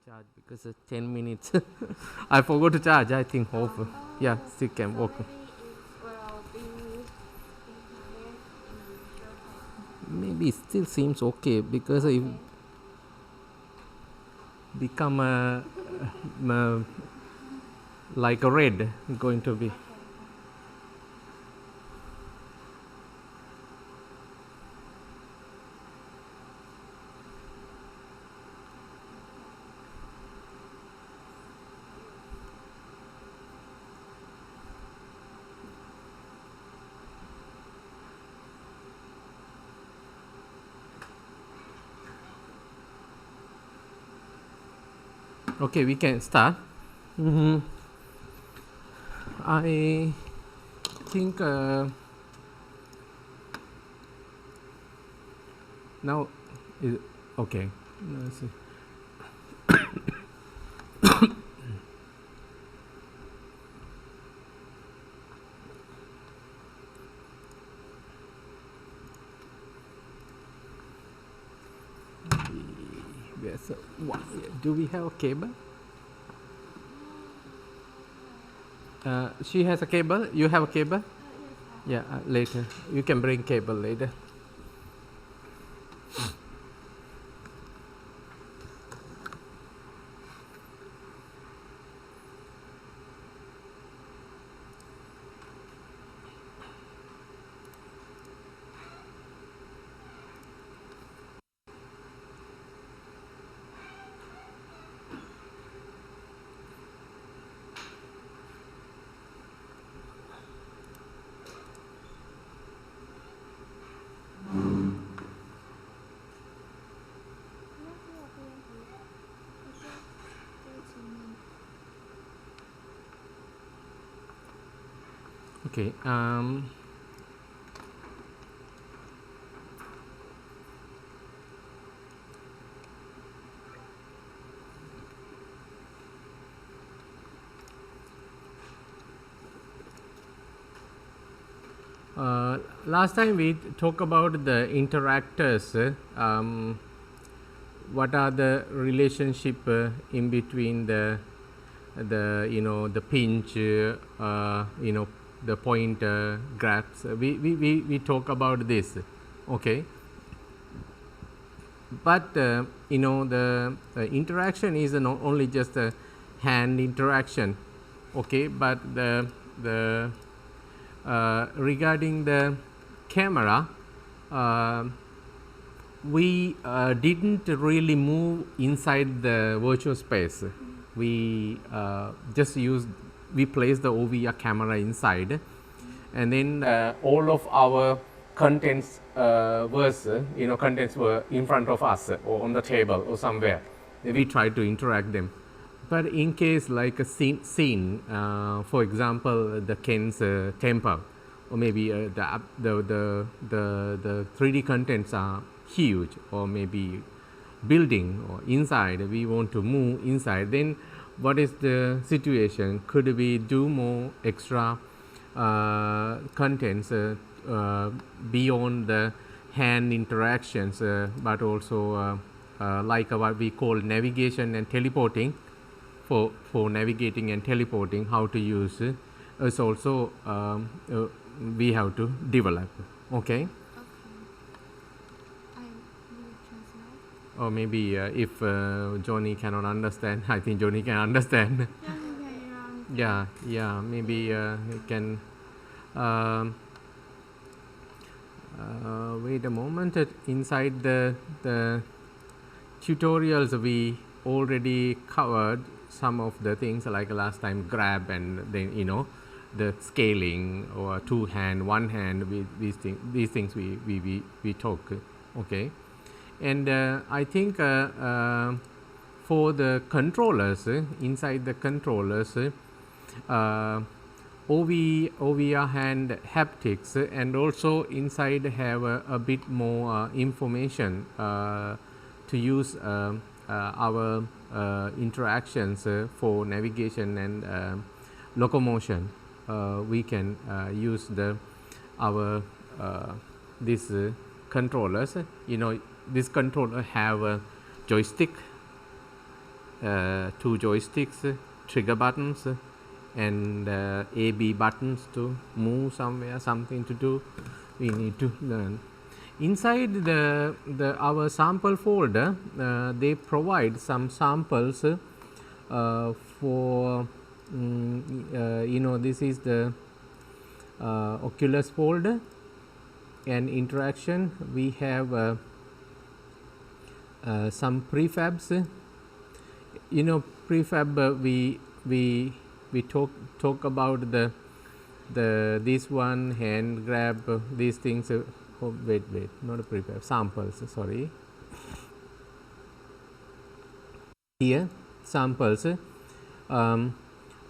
charge because it's 10 minutes. I forgot to charge. I think off. Yeah, still can work. Maybe it still seems okay because it become like a red going to be. Okay, we can start. I think now is okay. Let's see. Yes. Do we have a cable? She has a cable. You have a cable? Yeah, later. You can bring cable later. Okay. Last time we talked about the interactors. What are the relationship in between the the pinch, the pointer graphs. We talk about this, okay. But the interaction is not only just a hand interaction, okay. But the regarding the camera, we didn't really move inside the virtual space. We just we placed the OVR camera inside, and then all of our contents contents were in front of us or on the table or somewhere. We tried to interact them. But in case like a scene, for example, the Ken's temple, or maybe the 3D contents are huge, or maybe building or inside, we want to move inside, then what is the situation? Could we do more extra contents beyond the hand interactions, but also like what we call navigation and teleporting, for navigating and teleporting, how to use is also we have to develop, okay. Or maybe if Johnny cannot understand, I think Johnny can understand. Yeah, maybe he can. Wait a moment. Inside the tutorials, we already covered some of the things, like last time, grab, and then the scaling, or two hand, one hand. These things we talk, okay. And I think for the controllers, inside the controllers, OVR hand haptics, and also inside have a bit more information to use our interactions for navigation and locomotion. We can use our these controllers. This controller have a joystick, two joysticks, trigger buttons, and A, B buttons to move somewhere, something to do. We need to learn. Inside our sample folder, they provide some samples for this is the Oculus folder and interaction. We have some prefabs. Prefab we talk about the this one, hand grab, these things. Wait, not a prefab, samples, sorry. Here, samples.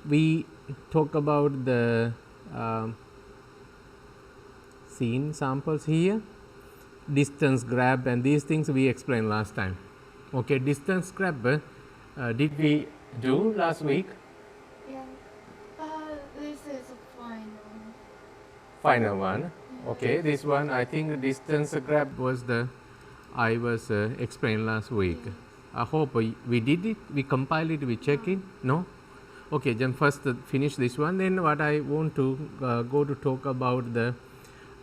We talk about the scene samples here, distance grab, and these things we explained last time. Okay, distance grab, did we do last week? Yeah. This is a Final one. Okay, this one I think distance grab was the I was explained last week. I hope we did it, we compiled it, we check it. No? Okay, then first finish this one. Then what I want to go to talk about the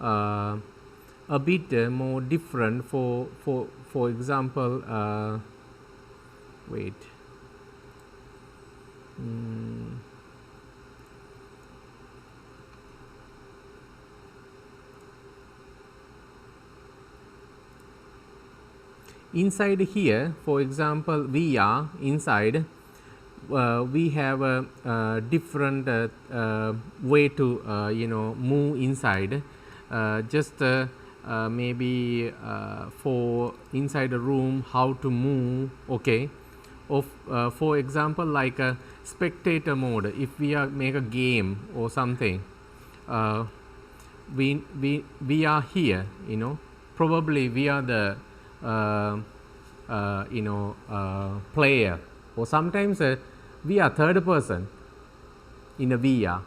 a bit more different for example. Wait. Inside here, for example, VR inside, we have a different way to move inside. Just maybe for inside a room, how to move. Okay, of for example, like a spectator mode. If we make a game or something, we are here. Probably we are the player, or sometimes we are third person in a VR.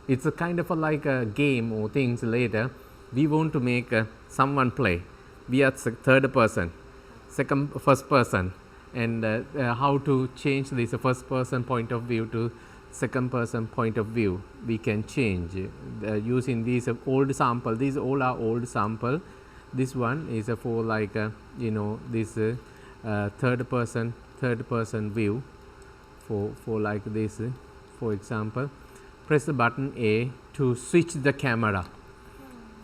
It's a kind of like a game or things later. We want to make someone play. We are third person, first person, and how to change this first person point of view to second person point of view. We can change using these old sample. These all are old sample. This one is for like this third person view for like this. For example, press the button A to switch the camera,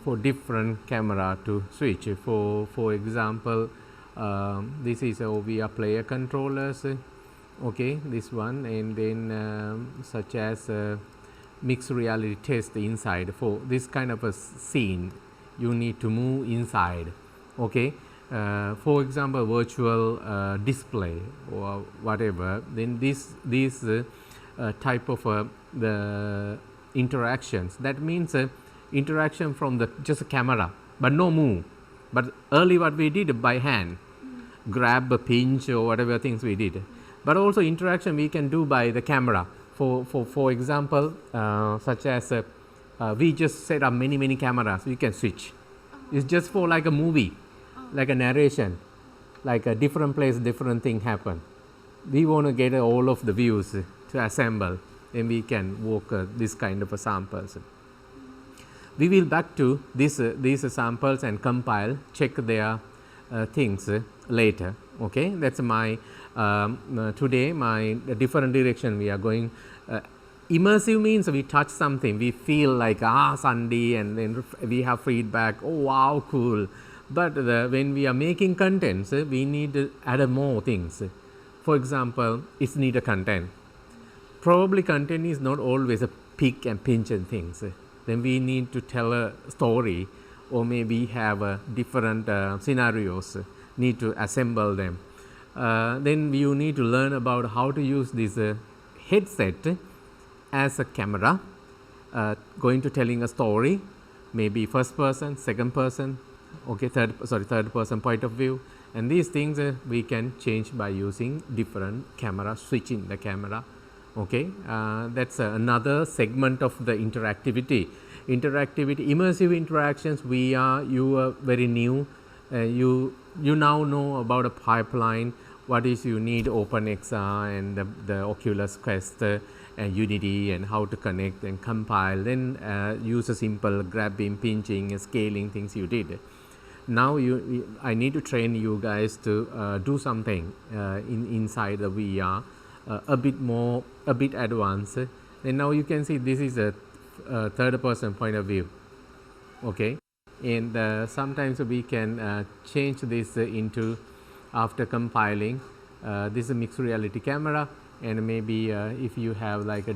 for different camera to switch. For example, this is VR player controllers. Okay, this one, and then such as mixed reality test inside. For this kind of a scene, you need to move inside. Okay, for example, virtual display or whatever. Then these type of the interactions. That means interaction from the just a camera, but no move. But early what we did by hand, grab, pinch, or whatever things we did. But also interaction we can do by the camera. For example, such as we just set up many cameras. We can switch. It's just for like a movie, like a narration, like a different place, different thing happen. We want to get all of the views to assemble, and we can work this kind of a samples. We will back to these samples and compile, check their things later. Okay, that's my today my different direction we are going. Immersive means we touch something, we feel like Sunday, and then we have feedback. Oh wow, cool. But when we are making contents, we need to add more things. For example, it's need a content. Probably content is not always a pick and pinch and things. Then we need to tell a story, or maybe have different scenarios. Need to assemble them. Then you need to learn about how to use this headset as a camera, going to telling a story, maybe first person, second person, okay, third person point of view, and these things we can change by using different camera, switching the camera. Okay, that's another segment of the interactivity. Immersive interactions. You are very new. You now know about a pipeline, what is you need OpenXR and the Oculus Quest and Unity and how to connect and compile, then use a simple grabbing, pinching, scaling things you did. Now I need to train you guys to do something inside the VR a bit advanced. And now you can see this is a third person point of view, okay, and sometimes we can change this into, after compiling, this is a mixed reality camera, and maybe if you have like a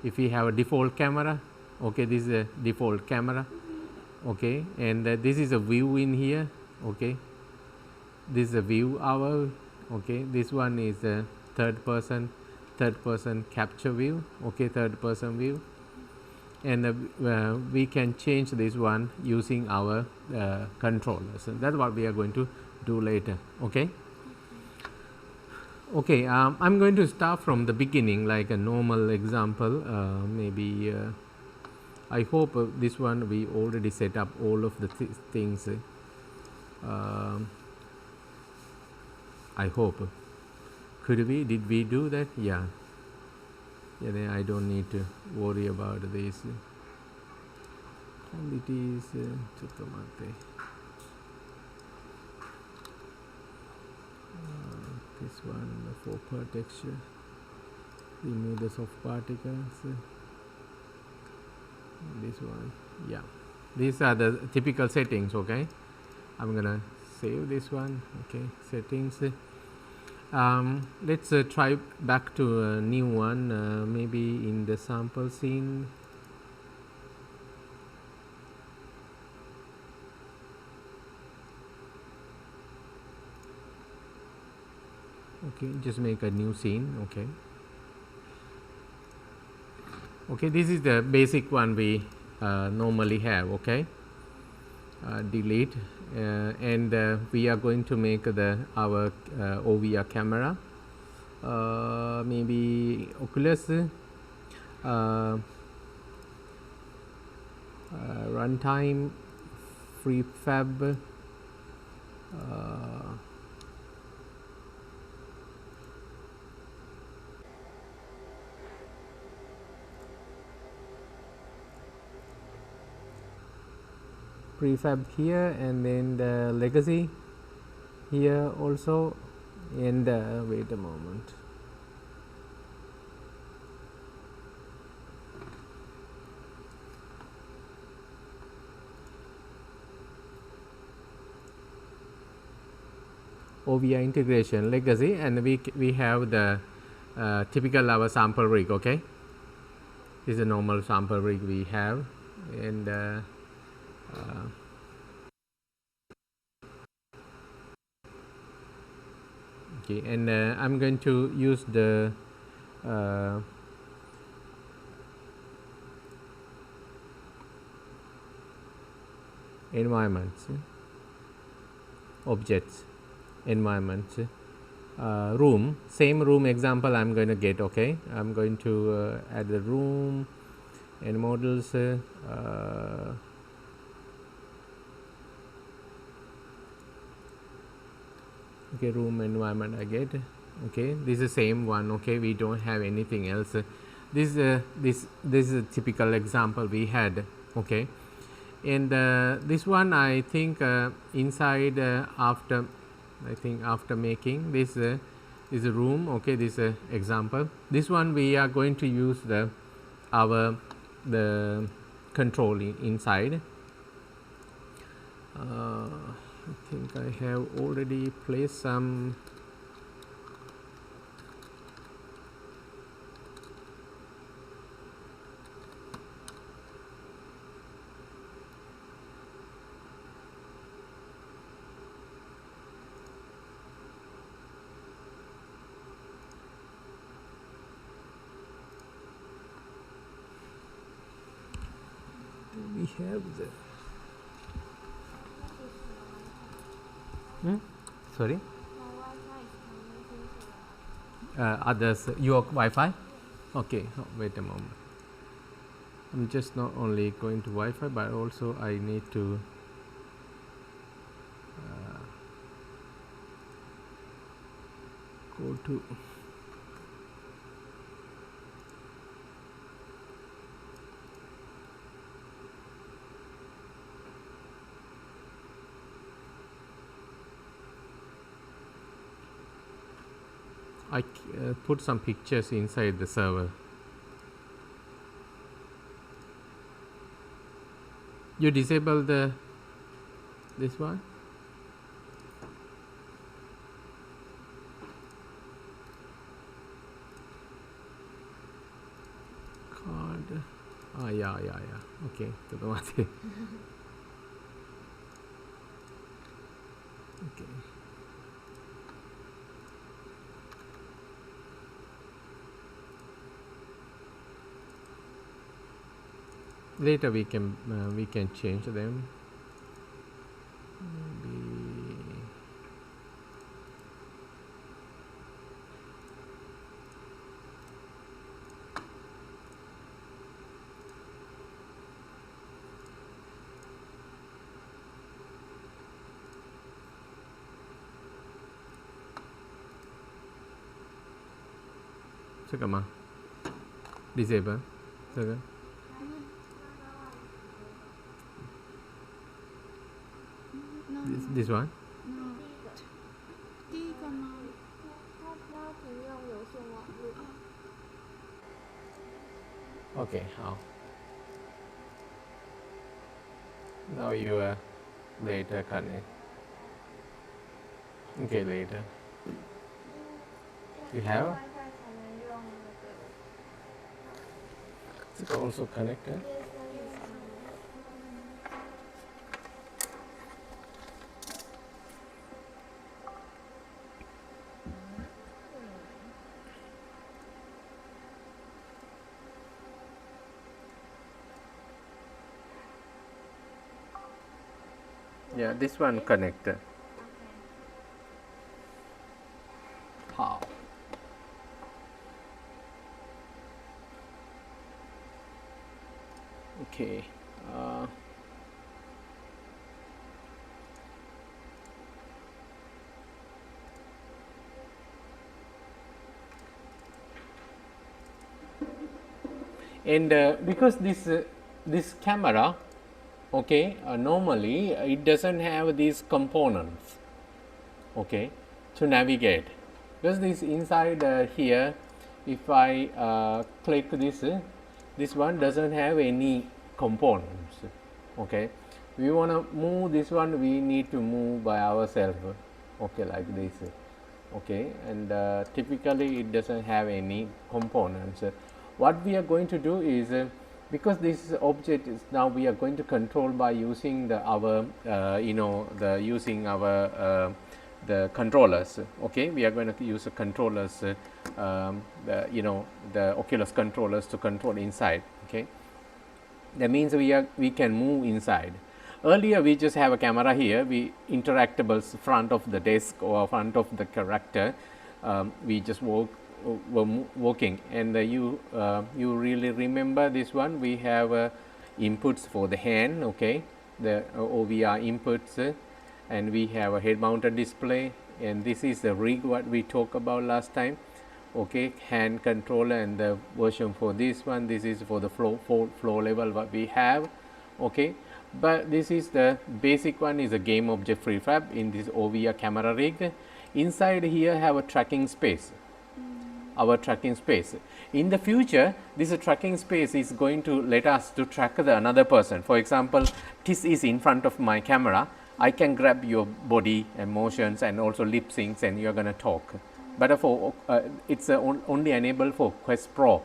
if you have a default camera, okay, this is a default camera, okay, and this is a view in here, okay, this is a view our, okay, this one is a third person capture view, okay, third person view, and we can change this one using our controllers, and that's what we are going to do later, okay. Okay, I'm going to start from the beginning like a normal example. Maybe I hope this one we already set up all of the things. I hope. Did we do that? Yeah. Yeah, then I don't need to worry about this. And it is this one, the 4-part texture, remove the soft particles, this one, yeah, these are the typical settings, okay. I'm gonna save this one, okay, settings. Let's try back to a new one, maybe in the sample scene. Okay, just make a new scene, okay. Okay, this is the basic one we normally have, okay. Delete, and we are going to make our OVR camera, maybe Oculus, runtime, prefab, prefab here, and then the legacy here also, and wait a moment. OVR integration legacy, and we have the typical our sample rig, okay. This is a normal sample rig we have, and okay, and I'm going to use the environments, objects, environments, room, same room example I'm going to get, okay. I'm going to add the room and models, okay, room environment I get, okay, this is the same one, okay, we don't have anything else. This is a typical example we had, okay, and this one I think inside after making this is a room, okay, this example. This one we are going to use the control inside. I think I have already placed some we have the sorry, others, your Wi-Fi, okay, oh, wait a moment, I'm just not only going to Wi-Fi but also I need to go to I put some pictures inside the server. You disable this one. Card. Yeah. Okay. Okay. Later we can change them. Maybe 잠깐만. Disable. 잠깐. This one. No. 第一个吗？它同样有线网络。 Okay. How? Now you later connect. Okay, later. You have? 外带才能用那个。 Is it also connected? Yeah, this one connected. How? Okay. And because this camera, okay, normally it doesn't have these components, okay, to navigate. Because this inside here, if I click this one doesn't have any components, okay. We want to move this one, we need to move by ourselves, okay, like this, okay. And typically it doesn't have any components. What we are going to do is because this object is now we are going to control by using our the controllers, okay. We are going to use the controllers, the Oculus controllers to control inside, okay. That means we can move inside. Earlier we just have a camera here, we interactables front of the desk or front of the character, we just were working, and you really remember this one. We have inputs for the hand, okay, the OVR inputs, and we have a head mounted display, and this is the rig what we talked about last time, okay, hand controller, and the version for this one, this is for the flow level what we have, okay. But this is the basic one, is a game object prefab in this OVR camera rig. Inside here have a tracking space, our tracking space. In the future, this tracking space is going to let us to track the another person. For example, this is in front of my camera, I can grab your body and motions and also lip syncs, and you are going to talk. But for it's only enabled for Quest Pro,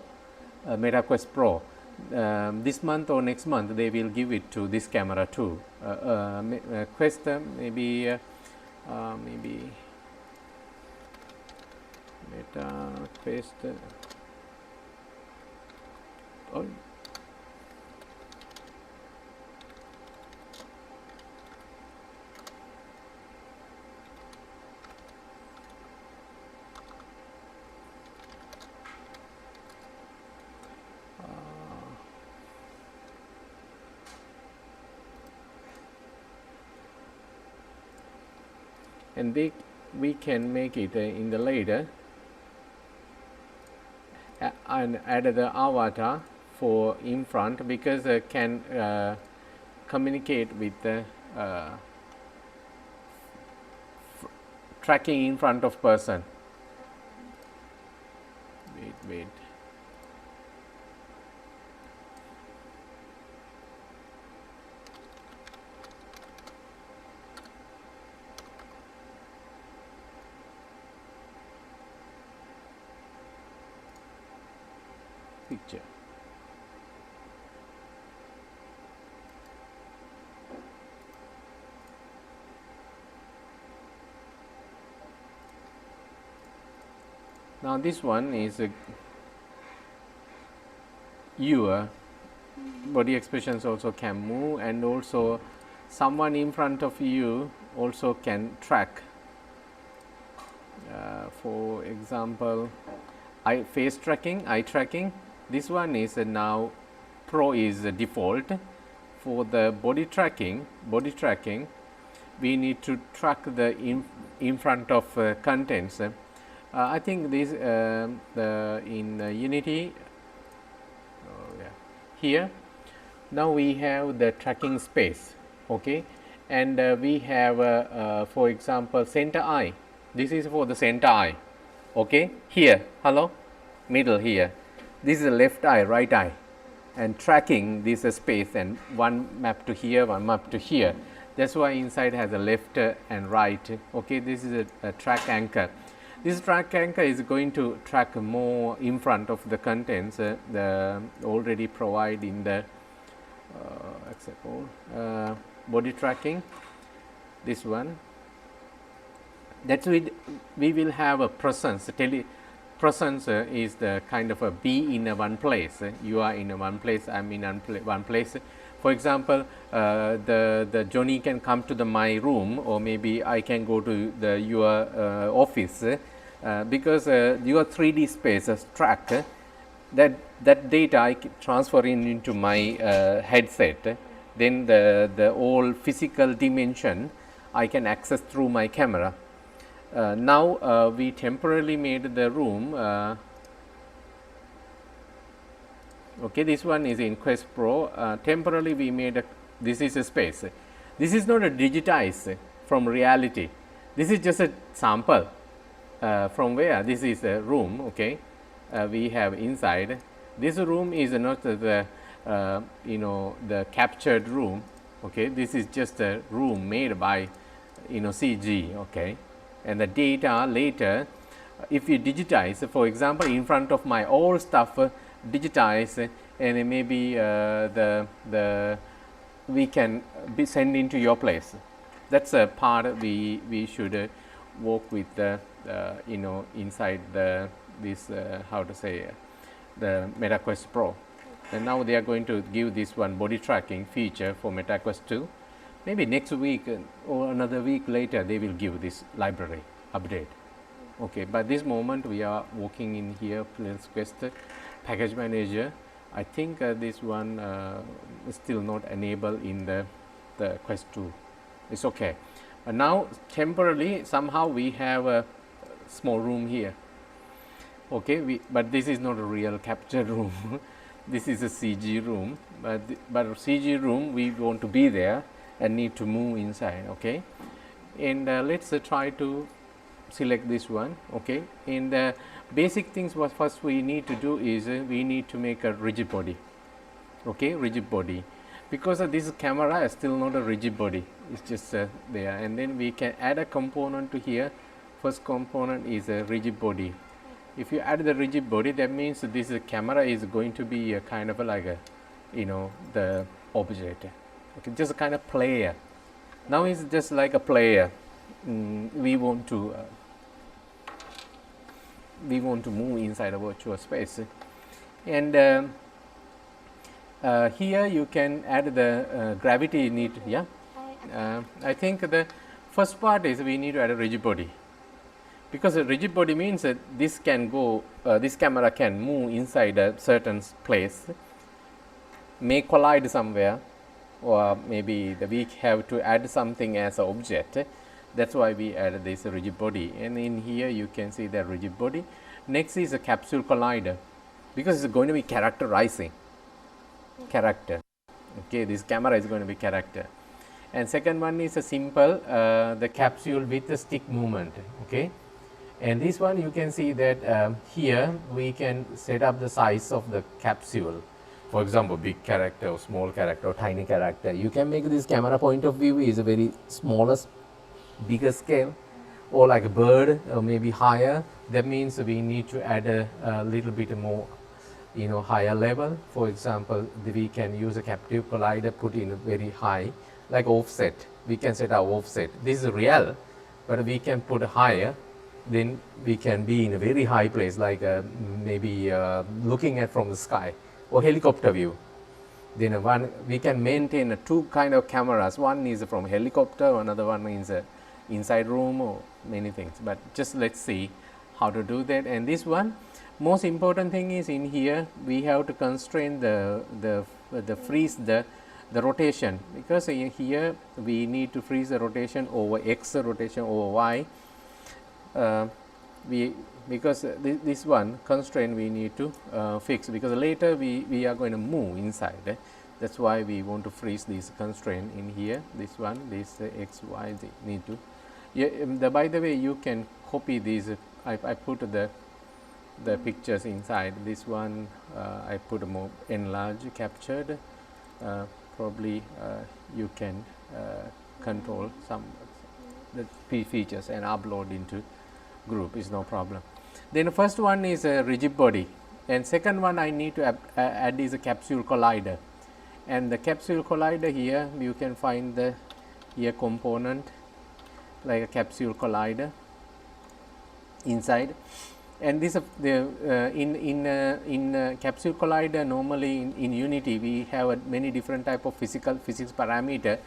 Meta Quest Pro. This month or next month they will give it to this camera too. Quest maybe Meta Quest. Oh. And we can make it in the later. and add the avatar for in front, because can communicate with the tracking in front of person. Wait. Picture. Now this one is your body expressions also can move, and also someone in front of you also can track. For example, face tracking, eye tracking. This one is now Pro is default. For the body tracking, we need to track the in front of contents. I think this in Unity, here now we have the tracking space, okay, and we have for example center eye. This is for the center eye, okay, here, hello, middle here. This is the left eye, right eye, and tracking this space, and one map to here, one map to here. That's why inside has a left and right. Okay, this is a track anchor. This track anchor is going to track more in front of the contents the already provide in the body tracking. This one. That's we will have a presence. Presence is the kind of a be in a one place. You are in a one place, I'm in one place. For example, the Johnny can come to my room, or maybe I can go to your office, because your 3D space track that data I transfer into my headset. Then the whole physical dimension I can access through my camera. Now we temporarily made the room. Okay, this one is in Quest Pro. Temporarily we made this is a space. This is not a digitized from reality. This is just a sample from where this is a room. Okay, we have inside. This room is not the the captured room. Okay, this is just a room made by CG. Okay, and the data later, if you digitize, for example, in front of my old stuff, digitize, and maybe we can be sent into your place. That's a part we should work with the inside this how to say the MetaQuest Pro. And now they are going to give this one body tracking feature for MetaQuest 2. Maybe next week or another week later they will give this library update. Okay, but this moment we are working in here Quest package manager. I think this one is still not enabled in the Quest 2. It's okay. Now temporarily somehow we have a small room here. Okay, but this is not a real capture room. This is a CG room, but CG room we want to be there and need to move inside. Okay, and let's try to select this one. Okay, and the basic things what first we need to do is we need to make a rigid body. Okay, rigid body, because this camera is still not a rigid body, it's just there, and then we can add a component to here. First component is a rigid body. If you add the rigid body, that means this camera is going to be a kind of like a the object. Okay, just a kind of player. Now it's just like a player. We want to move inside a virtual space, and here you can add the gravity need. Yeah, I think the first part is we need to add a rigid body, because a rigid body means that this can go, this camera can move inside a certain place, may collide somewhere, or maybe we have to add something as an object. That's why we added this rigid body, and in here you can see the rigid body. Next is a capsule collider. because it's going to be characterizing character. Okay, this camera is going to be character. And second one is a simple the capsule with the stick movement. Okay, and this one you can see that here we can set up the size of the capsule. For example, big character or small character or tiny character. You can make this camera point of view is a very smallest, bigger scale, or like a bird or maybe higher. That means we need to add a little bit more, higher level. For example, we can use a captive collider, put in a very high, like offset. We can set our offset. This is real, but we can put higher. Then we can be in a very high place, like maybe looking at from the sky or helicopter view. Then we can maintain two kind of cameras. One is from helicopter, another one is inside room, or many things. But just let's see how to do that. And this one, most important thing is in here we have to constrain the freeze the rotation, because in here we need to freeze the rotation over x, rotation over y. Because this one constraint we need to fix, because later we are going to move inside. That's why we want to freeze this constraint in here. This one, this x, y, they need to. Yeah, by the way, you can copy these. I put the pictures inside. This one I put more enlarged, captured. Probably you can control some the features and upload into group, is no problem. Then the first one is a rigid body, and second one I need to add is a capsule collider. And the capsule collider, here you can find the here component like a capsule collider inside. And this in capsule collider, normally in Unity we have many different type of physics parameter.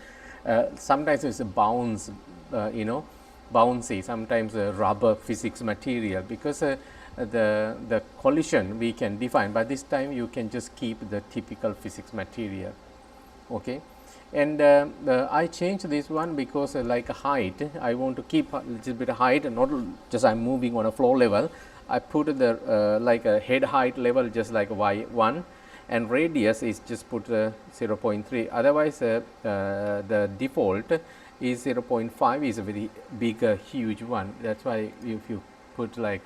Sometimes it's a bounce, bouncy, sometimes rubber physics material, because the collision we can define, but this time you can just keep the typical physics material. Okay, and I changed this one because like height, I want to keep a little bit of height, not just I'm moving on a floor level. I put the like a head height level just like y1, and radius is just put 0.3. Otherwise the default is 0.5, is a very big huge one. That's why if you put like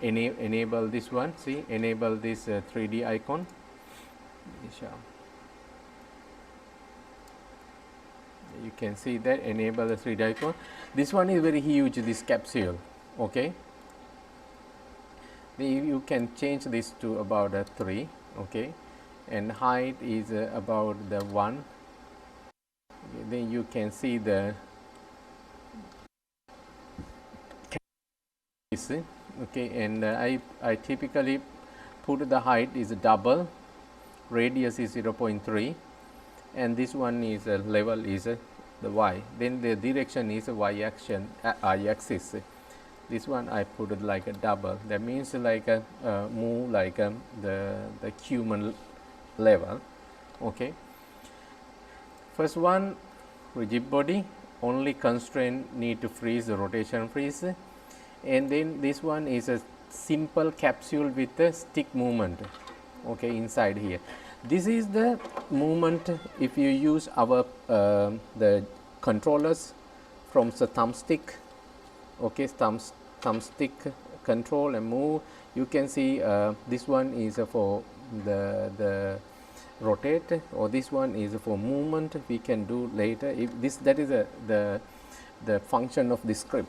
enable this one, see, enable this 3D icon. You can see that enable the 3D icon. This one is very huge, this capsule. Okay, you can change this to about 3. Okay, and height is about the 1. Then you can see the okay, and I typically put the height is double, radius is 0.3, and this one is level is the y. Then the direction is y axis. This one I put it like a double. That means like a move like the human level. Okay. First one, rigid body, only constraint need to freeze the rotation freeze, and then this one is a simple capsule with a stick movement. Okay, inside here. This is the movement if you use our the controllers from the thumbstick. Okay, thumbstick control and move. You can see this one is for the rotate, or this one is for movement. We can do later. If that is the function of the script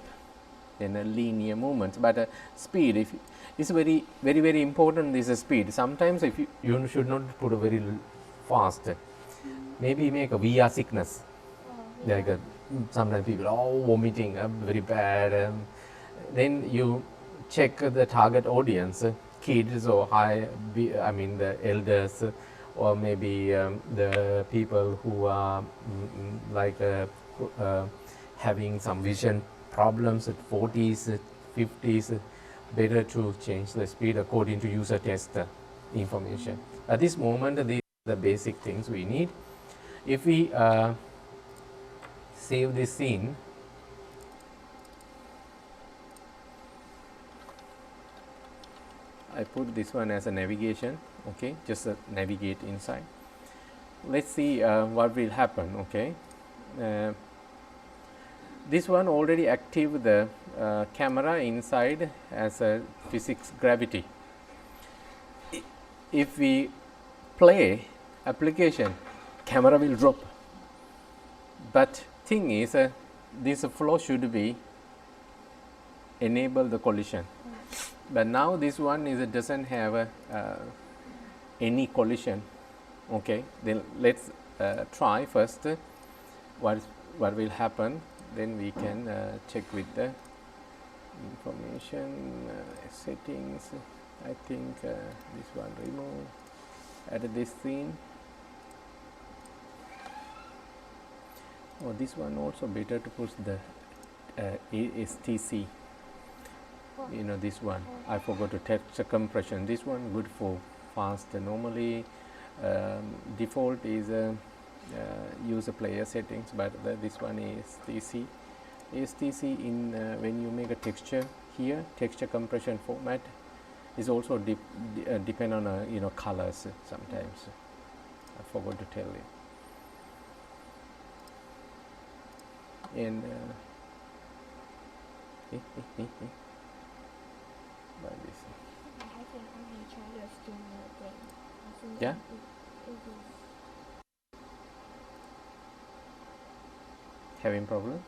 in a linear movement. But speed, if is very important. This is speed. Sometimes if you should not put a very fast. Maybe make a VR sickness. Like sometimes people vomiting, very bad. Then you check the target audience, kids or the elders, or maybe the people who are having some vision problems at 40s, 50s. Better to change the speed according to user test information. At this moment, these are the basic things we need. If we save this scene, I put this one as a navigation. Okay, just navigate inside. Let's see what will happen. Okay, this one already active the camera inside as a physics gravity. If we play application, camera will drop, but thing is this flow should be enable the collision, but now this one is doesn't have any collision. Okay, then let's try first what will happen, then we can check with the information settings. I think this one remove, add this scene. Oh, this one also better to push the ASTC. You know, this one I forgot to texture compression. This one good for fast. Normally default is use a player settings, but this one is ASTC. ASTC in when you make a texture here, texture compression format is also depend on you know, colors sometimes. I forgot to tell you. And like this. I think I can try the streamer again. I think Yeah. it is. Having problem?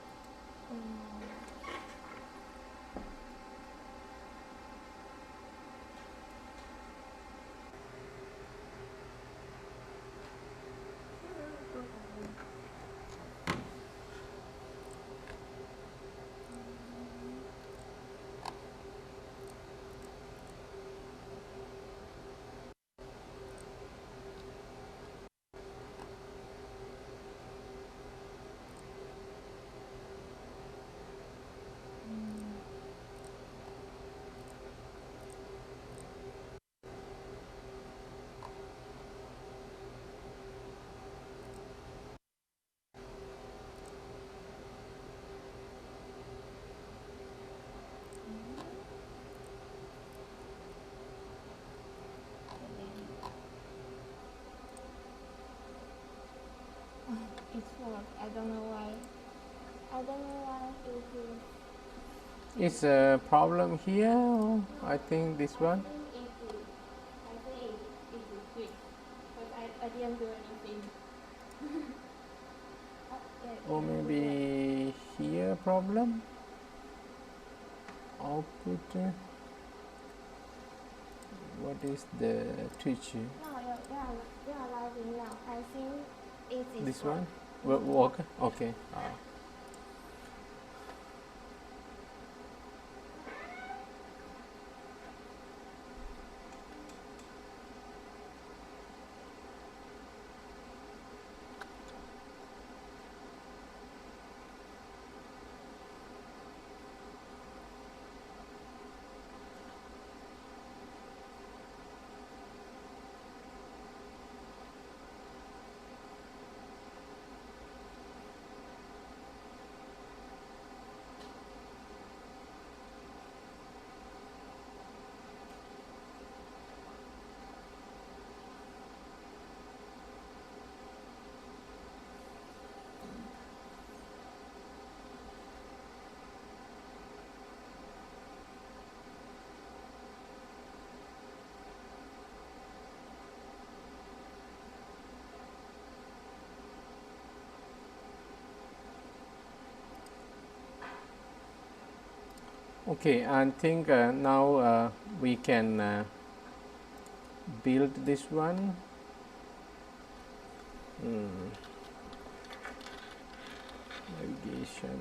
It's work. I don't know why. I don't know why it is. Is a problem here? Or I think this one. I think it is fixed. But I didn't do anything. Or maybe here problem. Output. What is the twitch? No, you are live now. I think it is This work. one work. Okay. Okay, I think now we can build this one. Navigation.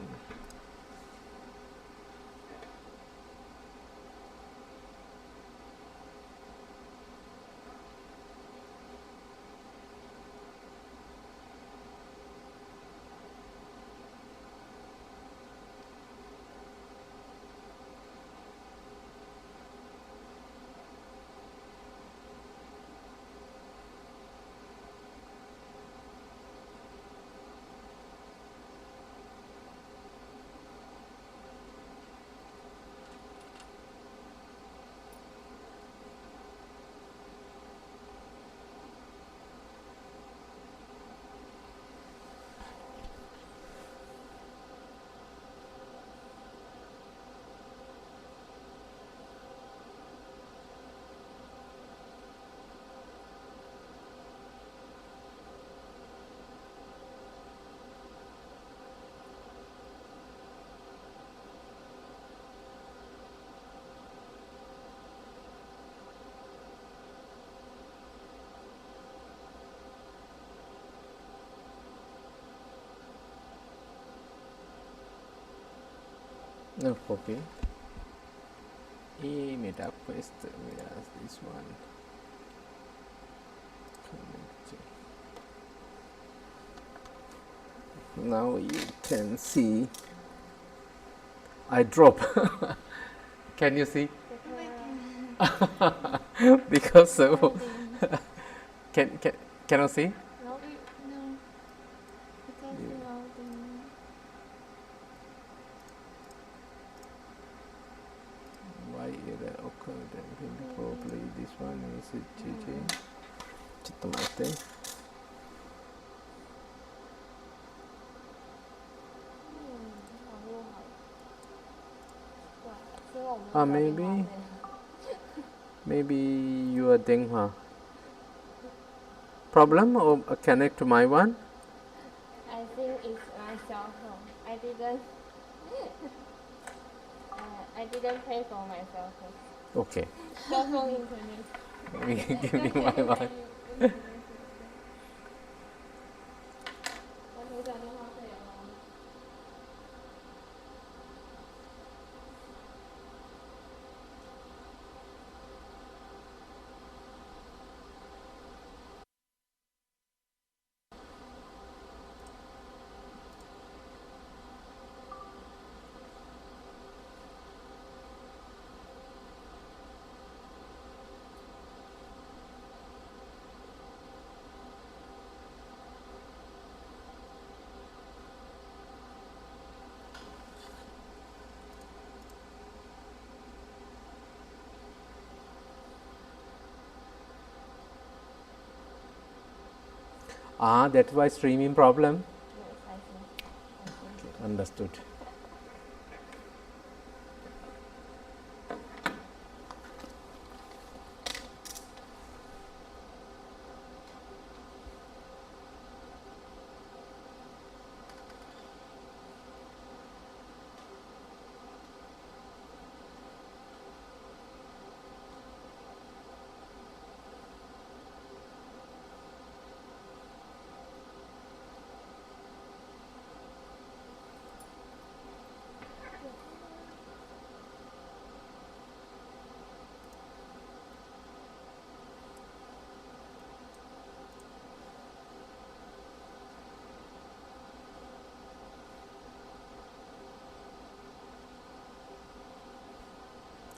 No copy. Meta quest. Where's this one? Now you can see I drop. Can you see? Because can you see? Nope. No. Because loading. Why error occurred and probably this one is GG.ちょっと待って。网络好怪，是因为我们打电话费。Maybe your Denghua problem or connect to my one? I think it's my cell phone. I didn't pay for my cell phone. Okay. Cell phone internet. Give me my one. 我没打电话费哦。That's why streaming problem. Yes, I think. Okay, understood.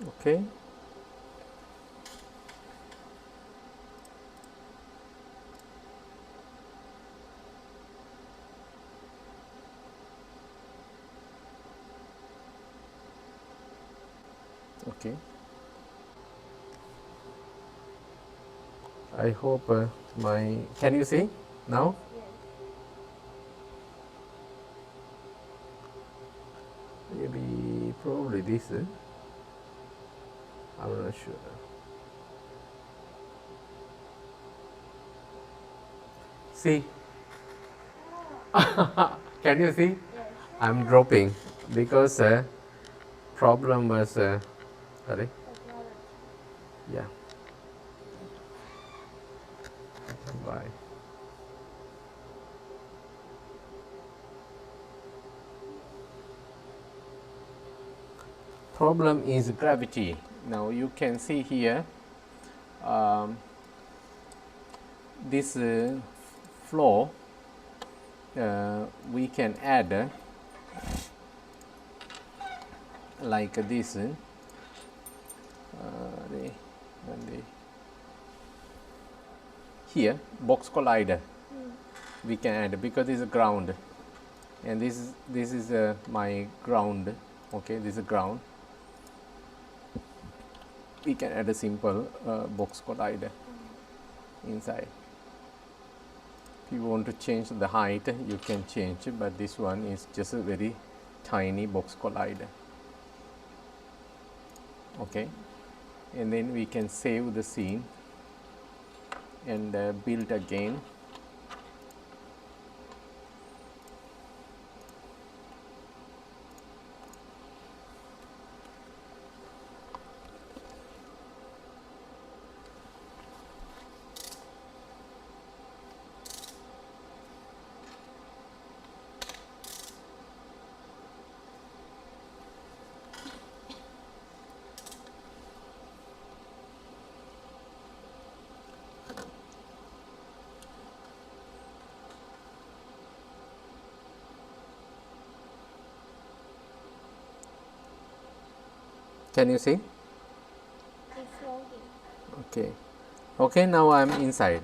Okay. Okay. I hope my. Can you see now? Yes. Maybe probably this. I'm not sure. See? Can you see? Yes. I'm dropping because problem was sorry. Technology. Yeah. Bye. Problem is gravity. Now you can see here this floor we can add like this here box collider we can add because this is ground and this is my ground. Okay, this is ground. We can add a simple box collider inside. If you want to change the height you can change, but this one is just a very tiny box collider. Okay, and then we can save the scene and build again. Can you see? It's loading. Okay. Okay, now I am inside.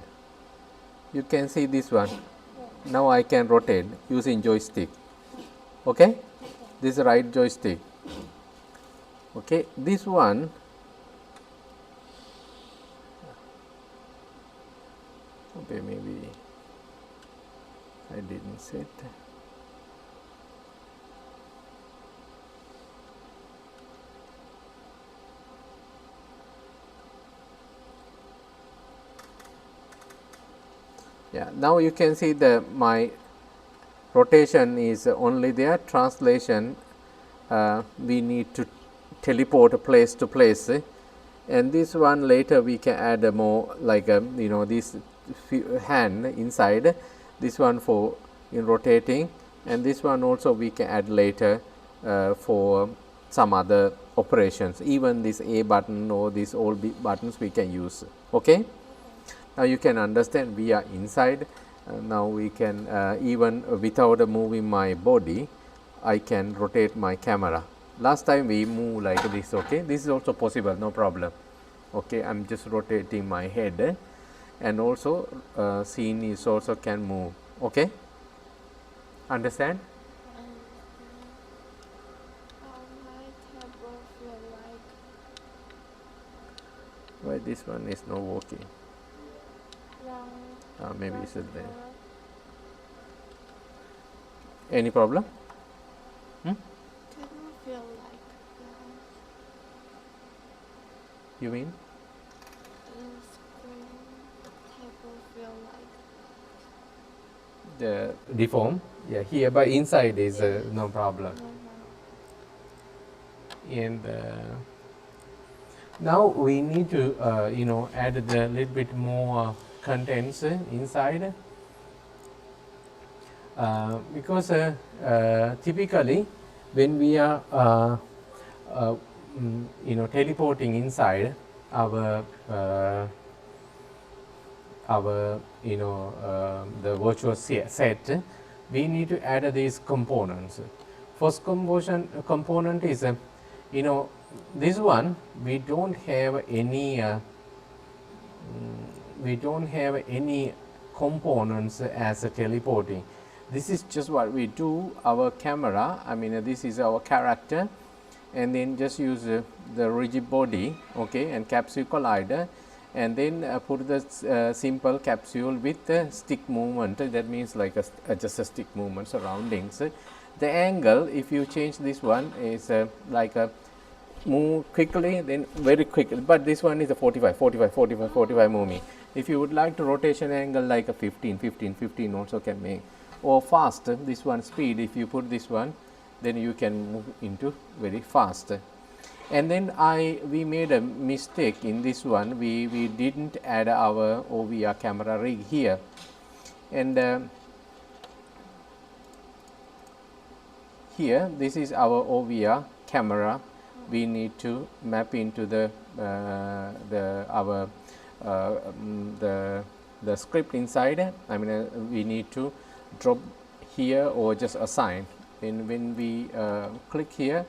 You can see this one. Now I can rotate using joystick. Okay? This is right joystick. Okay, this one. Okay, maybe I didn't set. Yeah, now you can see the my rotation is only there. Translation, we need to teleport place to place, and this one later we can add a more like a this hand inside. This one for in rotating, and this one also we can add later for some other operations. Even this A button or these all buttons we can use. Okay. Now you can understand we are inside. Now we can even without moving my body, I can rotate my camera. Last time we move like this. Okay, this is also possible, no problem. Okay, I'm just rotating my head, and also scene is also can move. Okay, understand? How my table feel like? Why this one is not working? Now, Maybe it's there. tomorrow. Any problem? Table feel like You mean? the screen. Table feel like The deform? Yeah, here by inside is no problem. And now we need to add a little bit more contents inside, because typically when we are teleporting inside our the virtual set, we need to add these components. First component is this one we don't have any components as a teleporting. This is just what we do. Our camera, I mean this is our character, and then just use the rigid body, okay, and capsule collider, and then put the simple capsule with the stick movement. That means like just a stick movement surroundings. The angle, if you change this one, is like a move quickly, then very quickly, but this one is a 45 moving. If you would like to rotation angle like a 15 also can make, or fast, this one speed, if you put this one, then you can move into very fast. And then we made a mistake in this one. We didn't add our OVR camera rig here, and here this is our OVR camera. We need to map into the script inside. I mean we need to drop here or just assign. And when we click here,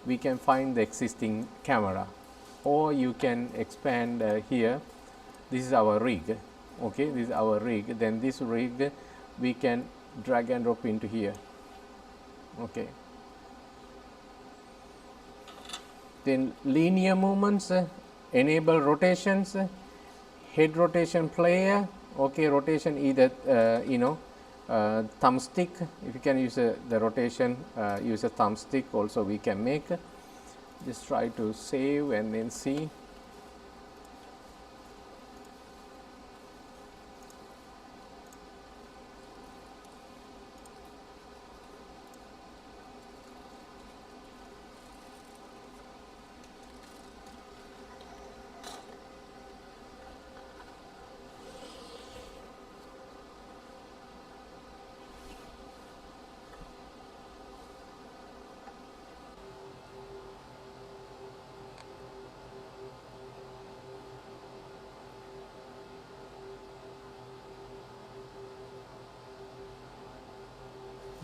we can find the existing camera, or you can expand here. This is our rig. Okay, this is our rig. Then this rig we can drag and drop into here. Okay. Then linear movements, enable rotations, head rotation player. Okay, rotation either thumbstick. If you can use the rotation, use a thumbstick also we can make. Just try to save and then see.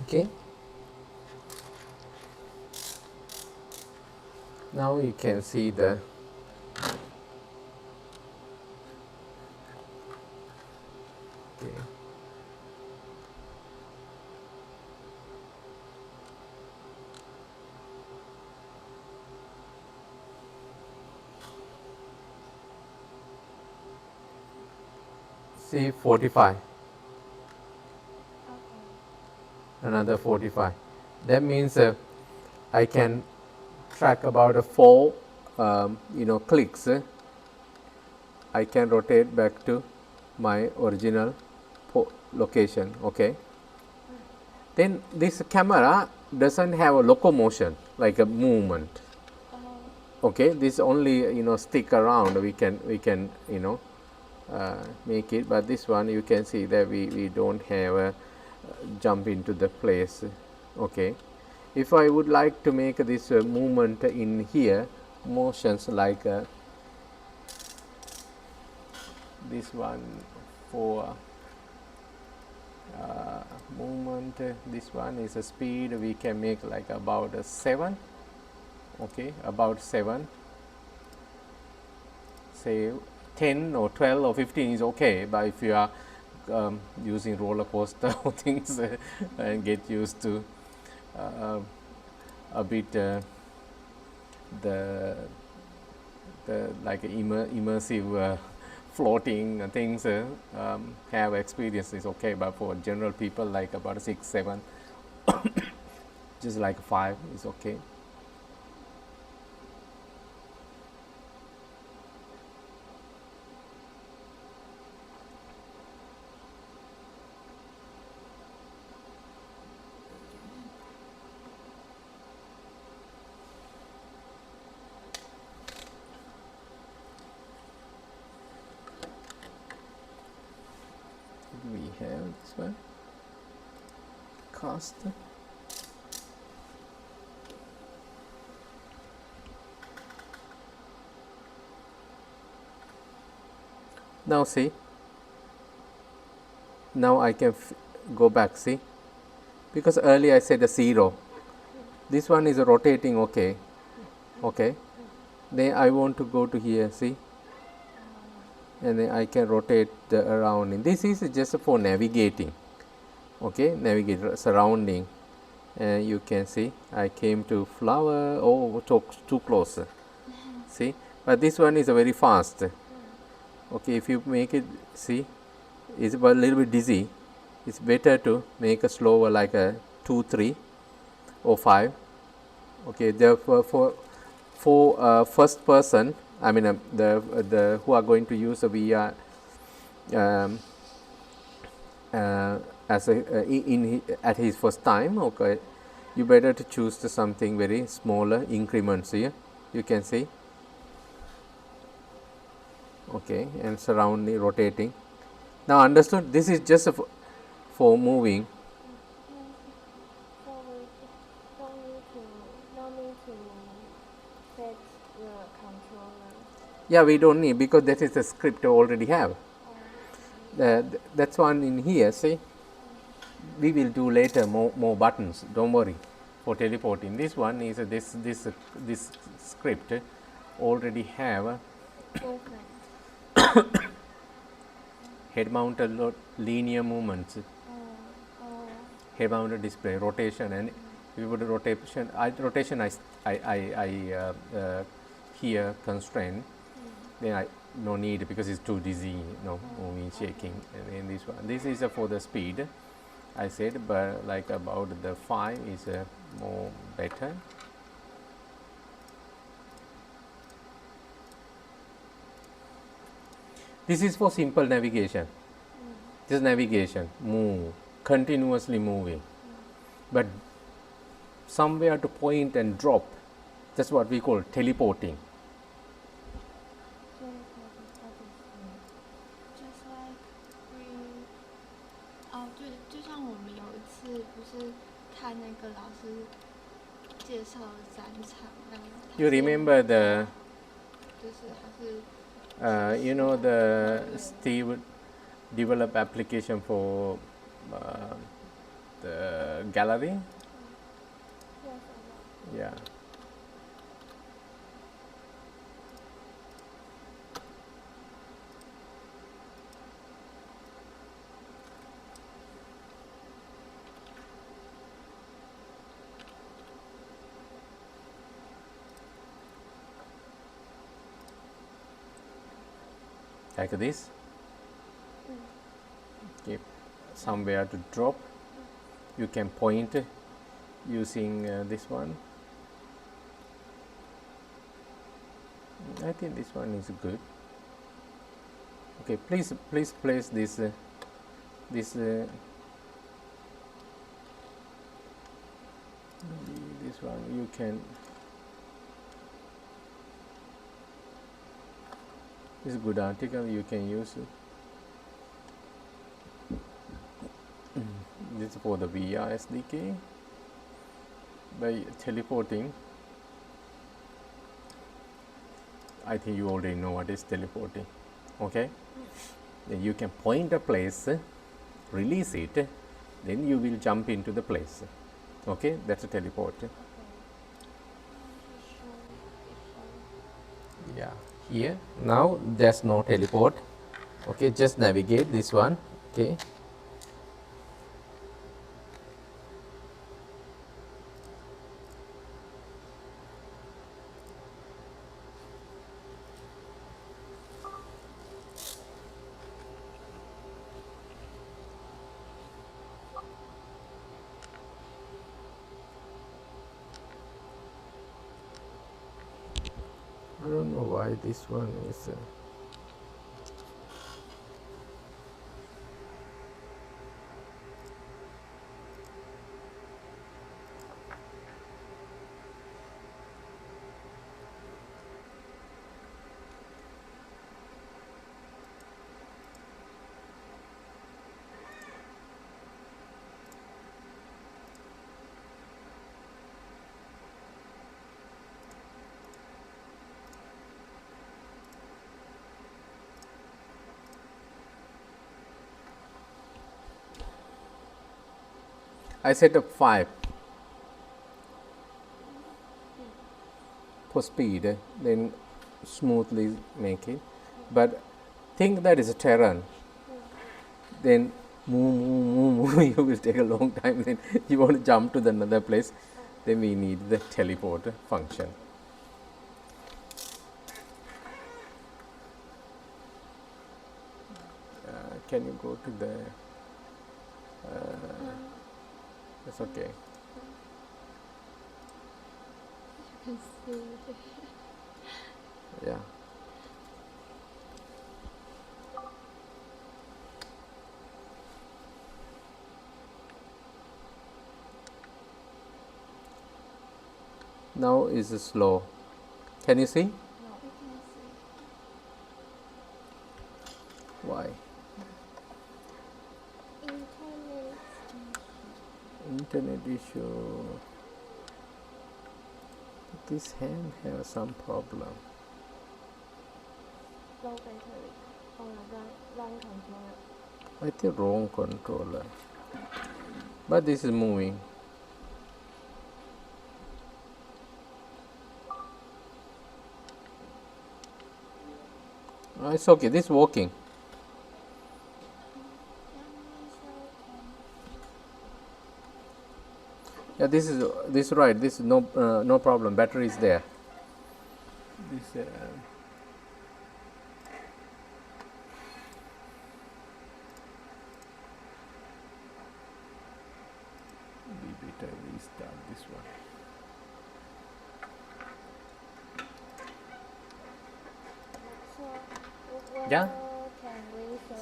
Okay. Now you can see the okay. See 45, another 45. That means I can track about 4 clicks. I can rotate back to my original location. Okay. Then this camera doesn't have a locomotion like a movement. Okay, this only stick around. We can make it, but this one you can see that we don't have a jump into the place. Okay, if I would like to make this movement in here, motions like this one for movement, this one is a speed, we can make like about 7. Okay, about 7, say 10 or 12 or 15 is okay, but if you are using roller coaster or things and get used to a bit the like immersive floating things, have experience is okay, but for general people like about 6, 7, just like 5 is okay. We have this one, cast. Now see, now I can go back, see, because earlier I said a 0. This one is rotating, okay, okay. Then I want to go to here, see, and then I can rotate the around. This is just for navigating, okay, navigate surrounding. And you can see I came to flower. Oh, too close, see, but this one is very fast. Okay, if you make it, see, it's a little bit dizzy. It's better to make a slower, like a 2, 3 or 5. Okay, therefore for first person, I mean the who are going to use a VR as at his first time, okay, you better to choose something very smaller increments here. You can see, okay, and surrounding rotating. Now understood, this is just for moving. Set the controller. Yeah, we don't need, because that is the script we already have. That's one in here, see. We will do later more buttons, don't worry, for teleporting. This one is this script already have head mounted linear movements, head mounted display, rotation, and if you put a rotation, I here constraint, then I no need, because it's too dizzy, no moving, shaking. And then this one, this is for the speed, I said, but like about the 5 is more better. This is for simple navigation. Just navigation, move, continuously moving. But somewhere to point and drop, that's what we call teleporting. Just like we 哦，对，就像我们有一次不是看那个老师介绍的展场，然后 You remember the 就是还是 the Steve developed application for the gallery? Yeah. like this. Okay, somewhere to drop. You can point using this one. I think this one is good. Okay, please place this this one. You can, this is a good article, you can use it. This is for the VR SDK. By teleporting, I think you already know what is teleporting. Okay, then you can point a place, release it, then you will jump into the place. Okay, that's a teleport. Yeah, here now there's no teleport. Okay, just navigate this one. Okay, I don't know why this one is I set up 5 for speed, then smoothly make it. But think that is a terrain. Then move, you will take a long time. Then you want to jump to the another place. Then we need the teleport function. Can you go to the? It's okay. You can see. Yeah. Now is slow. Can you see? You can see. Why? Internet issue. This hand has some problem. Low battery or wrong controller. I think wrong controller. But this is moving. It's okay. This is working. Yeah, this is right. This is no problem. Battery is there. This we better restart this one. So Yeah. can we use the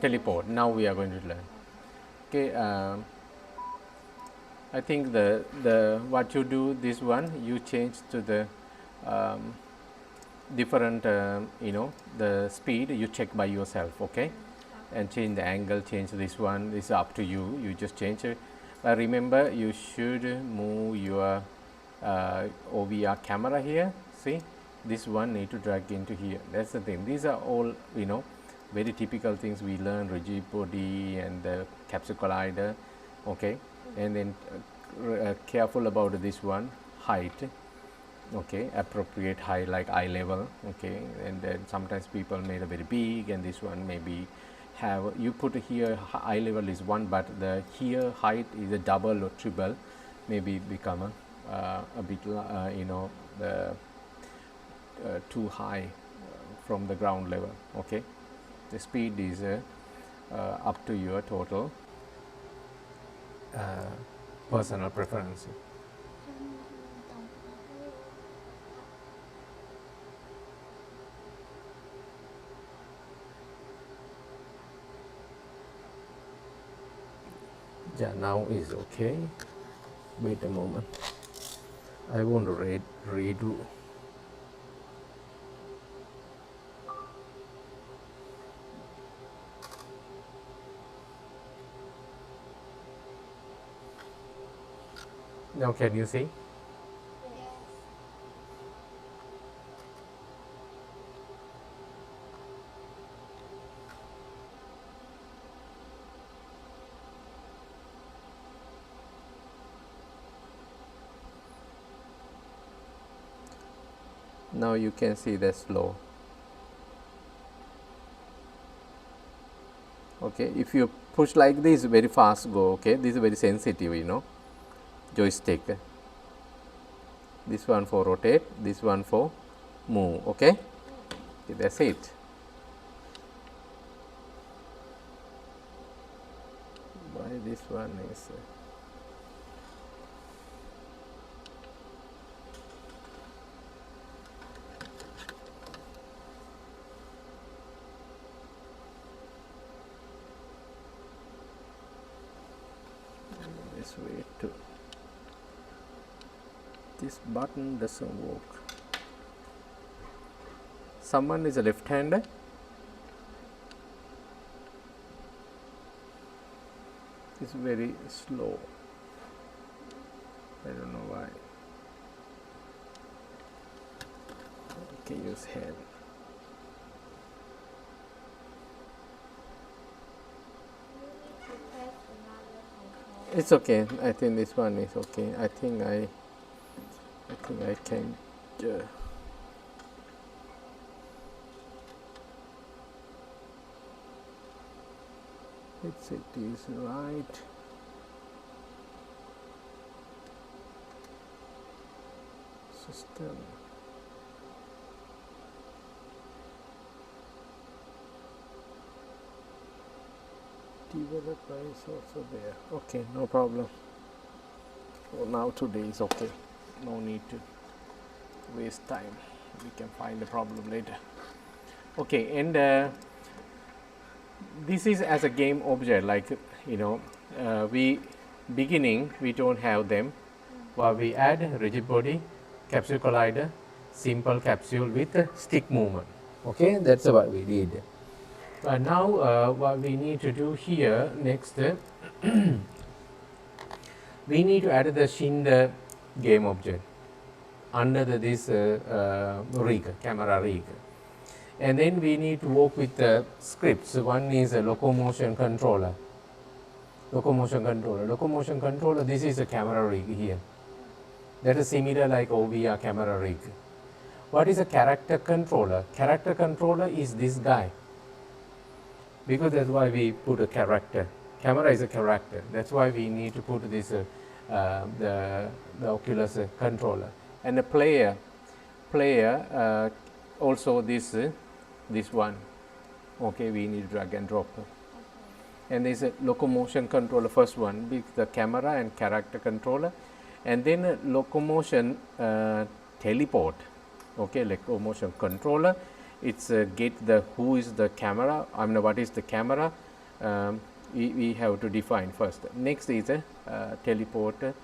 Teleport. Now we are going to learn. Okay. I think the what you do, this one you change to the different the speed you check by yourself. Okay, and change the angle, change this one. This is up to you. You just change it. But remember, you should move your OVR camera here. See, this one need to drag into here. That's the thing. These are all very typical things we learn: rigid body and the capsule collider. Okay, and then careful about this one, height. Okay, appropriate height like eye level. Okay, and then sometimes people made a very big, and this one maybe have you put here eye level is 1, but the here height is a double or triple, maybe become a bit the too high from the ground level. Okay, the speed is up to your total personal preference. Yeah, now is okay. Wait a moment. I want to redo. Now can you see? Now you can see the slow. Okay, if you push like this, very fast go. Okay, this is very sensitive, you know, joystick. This one for rotate, this one for move. Okay, that's it. Why this one is this way too. This button doesn't work. Someone is a left-hander. It's very slow. I don't know why. Okay, use hand. It's okay. I think this one is okay. I think I can. It is right. System. Developer is also there. Okay, no problem. So now today is okay. No need to waste time. We can find the problem later. Okay, and this is as a game object, like, you know, we don't have them, but we add rigid body, capsule collider, simple capsule with stick movement. Okay, that's what we did. But now what we need to do here next, we need to add the Shinder game object under this rig, camera rig. And then we need to work with the scripts. One is a locomotion controller. Locomotion controller, this is a camera rig here. That is similar like OVR camera rig. What is a character controller? Character controller is this guy. Because that's why we put a character. Camera is a character. That's why we need to put this the Oculus controller. And the player also this one. Okay, we need to drag and drop. And there's a locomotion controller, first one with the camera and character controller, and then a locomotion teleport. Okay, locomotion controller. It's get the who is the camera. I mean, what is the camera? We have to define first. Next is a teleport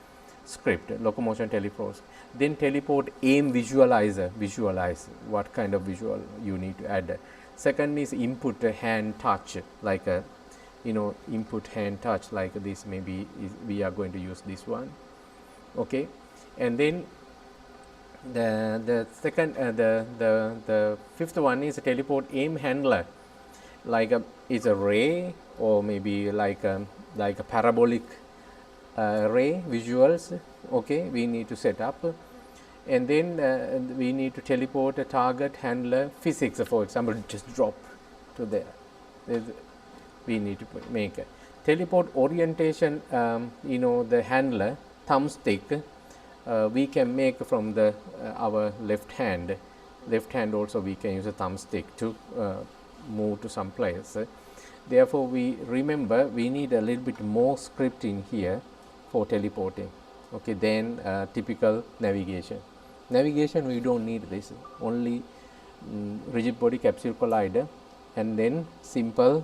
script, locomotion teleport. Then teleport aim visualizer, visualize what kind of visual you need to add. Second is input hand touch, like a, you know, input hand touch like this. Maybe we are going to use this one. Okay, and then the second the fifth one is a teleport aim handler, like is a ray, or maybe like a parabolic ray visuals. Okay, we need to set up. And then we need to teleport a target handler physics, for example, just drop to there. We need to make a teleport orientation. You know, the handler thumbstick we can make from the our left hand. Left hand also we can use a thumbstick to move to some place. Therefore, we remember we need a little bit more script in here for teleporting, okay, than typical navigation. Navigation we don't need this, only rigid body capsule collider, and then simple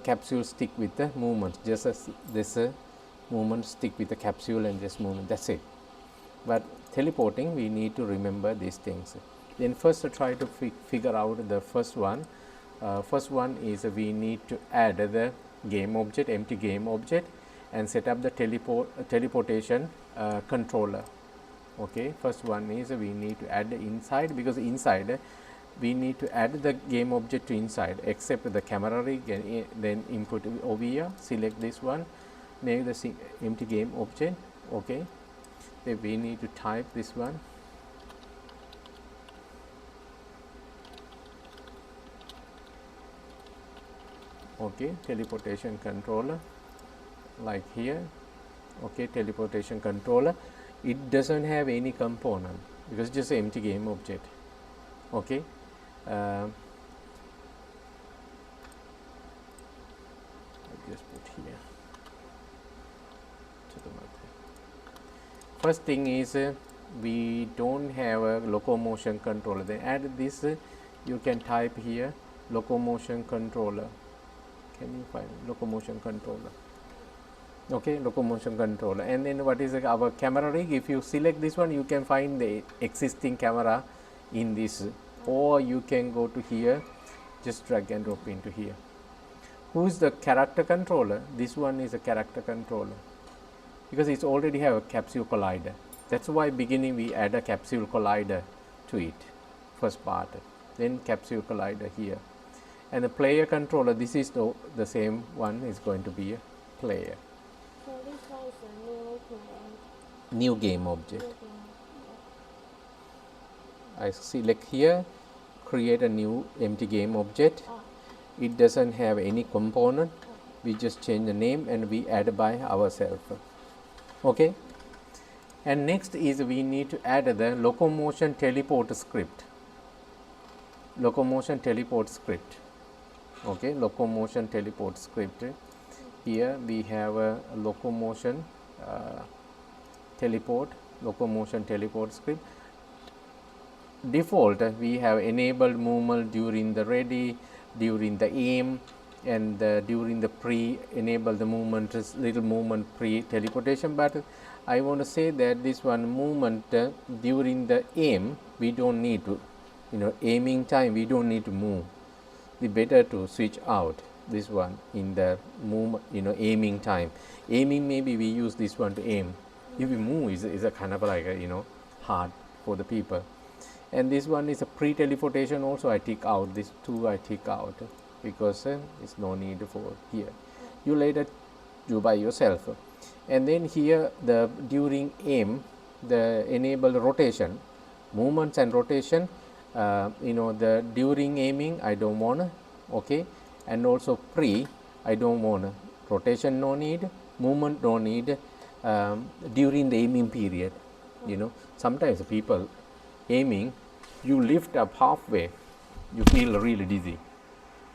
capsule stick with the movement, just as this movement stick with the capsule and just movement, that's it. But teleporting we need to remember these things. Then first try to figure out the first one. First one is we need to add the game object, empty game object, and set up the teleportation controller. Okay, first one is we need to add the inside, because inside we need to add the game object to inside, except the camera rig, and then input over here, select this one, make the empty game object. Okay, then we need to type this one. Okay, teleportation controller, like here. Okay, teleportation controller, it doesn't have any component because it's just an empty game object. Okay, I just put here. First thing is we don't have a locomotion controller. Then add this, you can type here locomotion controller. Can you find locomotion controller? Okay, locomotion controller. And then what is our camera rig? If you select this one, you can find the existing camera in this, or you can go to here, just drag and drop into here. Who is the character controller? This one is a character controller, because it's already have a capsule collider. That's why beginning we add a capsule collider to it, first part, then capsule collider here. And the player controller, this is the same one, is going to be a player. So this one is a new player. New game object. New game. I select here, create a new empty game object. Oh. It doesn't have any component. We just change the name and we add by ourselves. Okay. And next is we need to add the locomotion teleport script. Locomotion teleport script. Okay, locomotion teleport script. Here we have a locomotion teleport script. Default we have enabled movement during the ready, during the aim, and during the pre, enable the movement, little movement pre teleportation. But I want to say that this one movement during the aim we don't need to, aiming time we don't need to move. The better to switch out this one in the movement, aiming time. Aiming, maybe we use this one to aim. If we move is a kind of like a, hard for the people. And this one is a pre-teleportation also. I take out this two, I take out because it's no need for here. You later do by yourself. And then here the during aim, the enable rotation, movements and rotation. The during aiming I don't want, okay, and also pre I don't want, rotation no need, movement no need, during the aiming period. Sometimes people aiming, you lift up halfway, you feel really dizzy.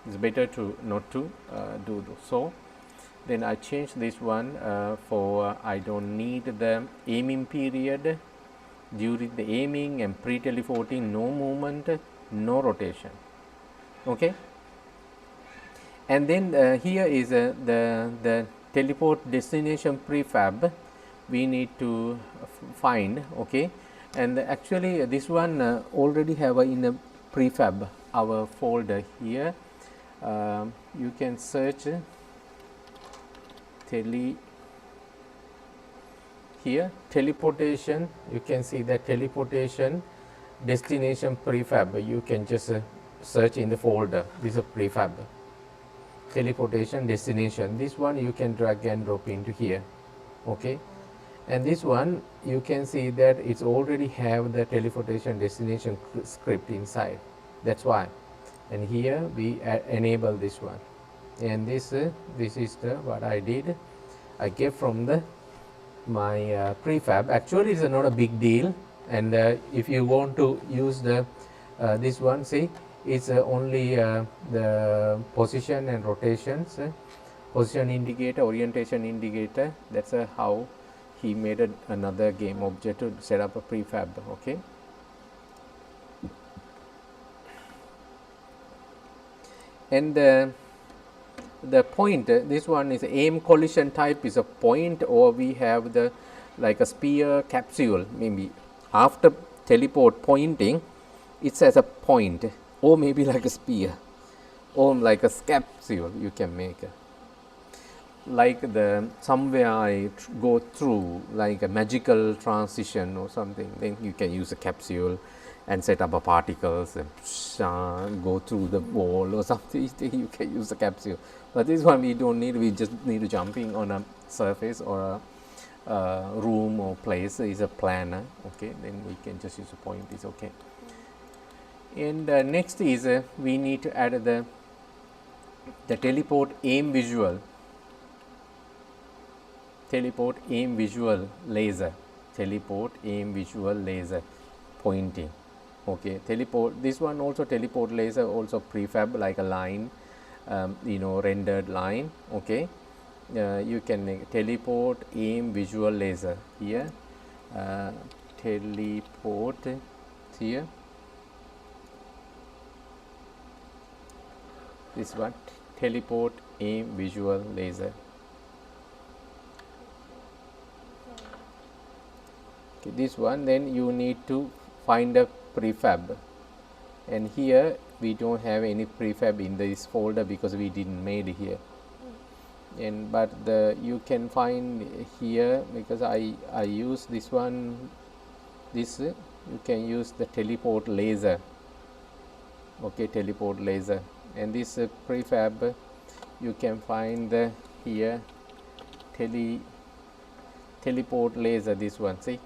It's better to not to do so. Then I change this one for I don't need the aiming period. During the aiming and pre-teleporting, no movement, no rotation. Okay. And then here is the teleport destination prefab we need to find. Okay. And actually this one already have in a prefab our folder here. You can search here teleportation. You can see that teleportation destination prefab. You can just search in the folder. This is a prefab teleportation destination. This one you can drag and drop into here. Okay. And this one you can see that it's already have the teleportation destination script inside. That's why. And here we enable this one. And this is the what I did. I get from the my prefab. Actually it's not a big deal, and if you want to use the this one, see, it's only the position and rotations, position indicator, orientation indicator. That's how he made another game object to set up a prefab. Okay. And the point, this one is aim collision type, is a point, or we have the like a spear capsule. Maybe after teleport pointing, it's as a point, or maybe like a spear, or like a capsule you can make. Like the somewhere I go through like a magical transition or something, then you can use a capsule and set up a particles and go through the wall or something. You can use a capsule, but this one we don't need. We just need to jumping on a surface or a room or place is a planner. Okay, then we can just use a point. Is okay. And next is we need to add the teleport aim visual. Teleport aim visual laser. Teleport aim visual laser pointing. Okay, teleport, this one also teleport laser, also prefab like a line, rendered line. Okay, you can make teleport aim visual laser here, teleport here, this one, teleport aim visual laser. Okay, this one, then you need to find a prefab, and here we don't have any prefab in this folder because we didn't made here. And but you can find here, because I use this one, this you can use the teleport laser. Okay, teleport laser, and this prefab you can find here teleport laser, this one. See,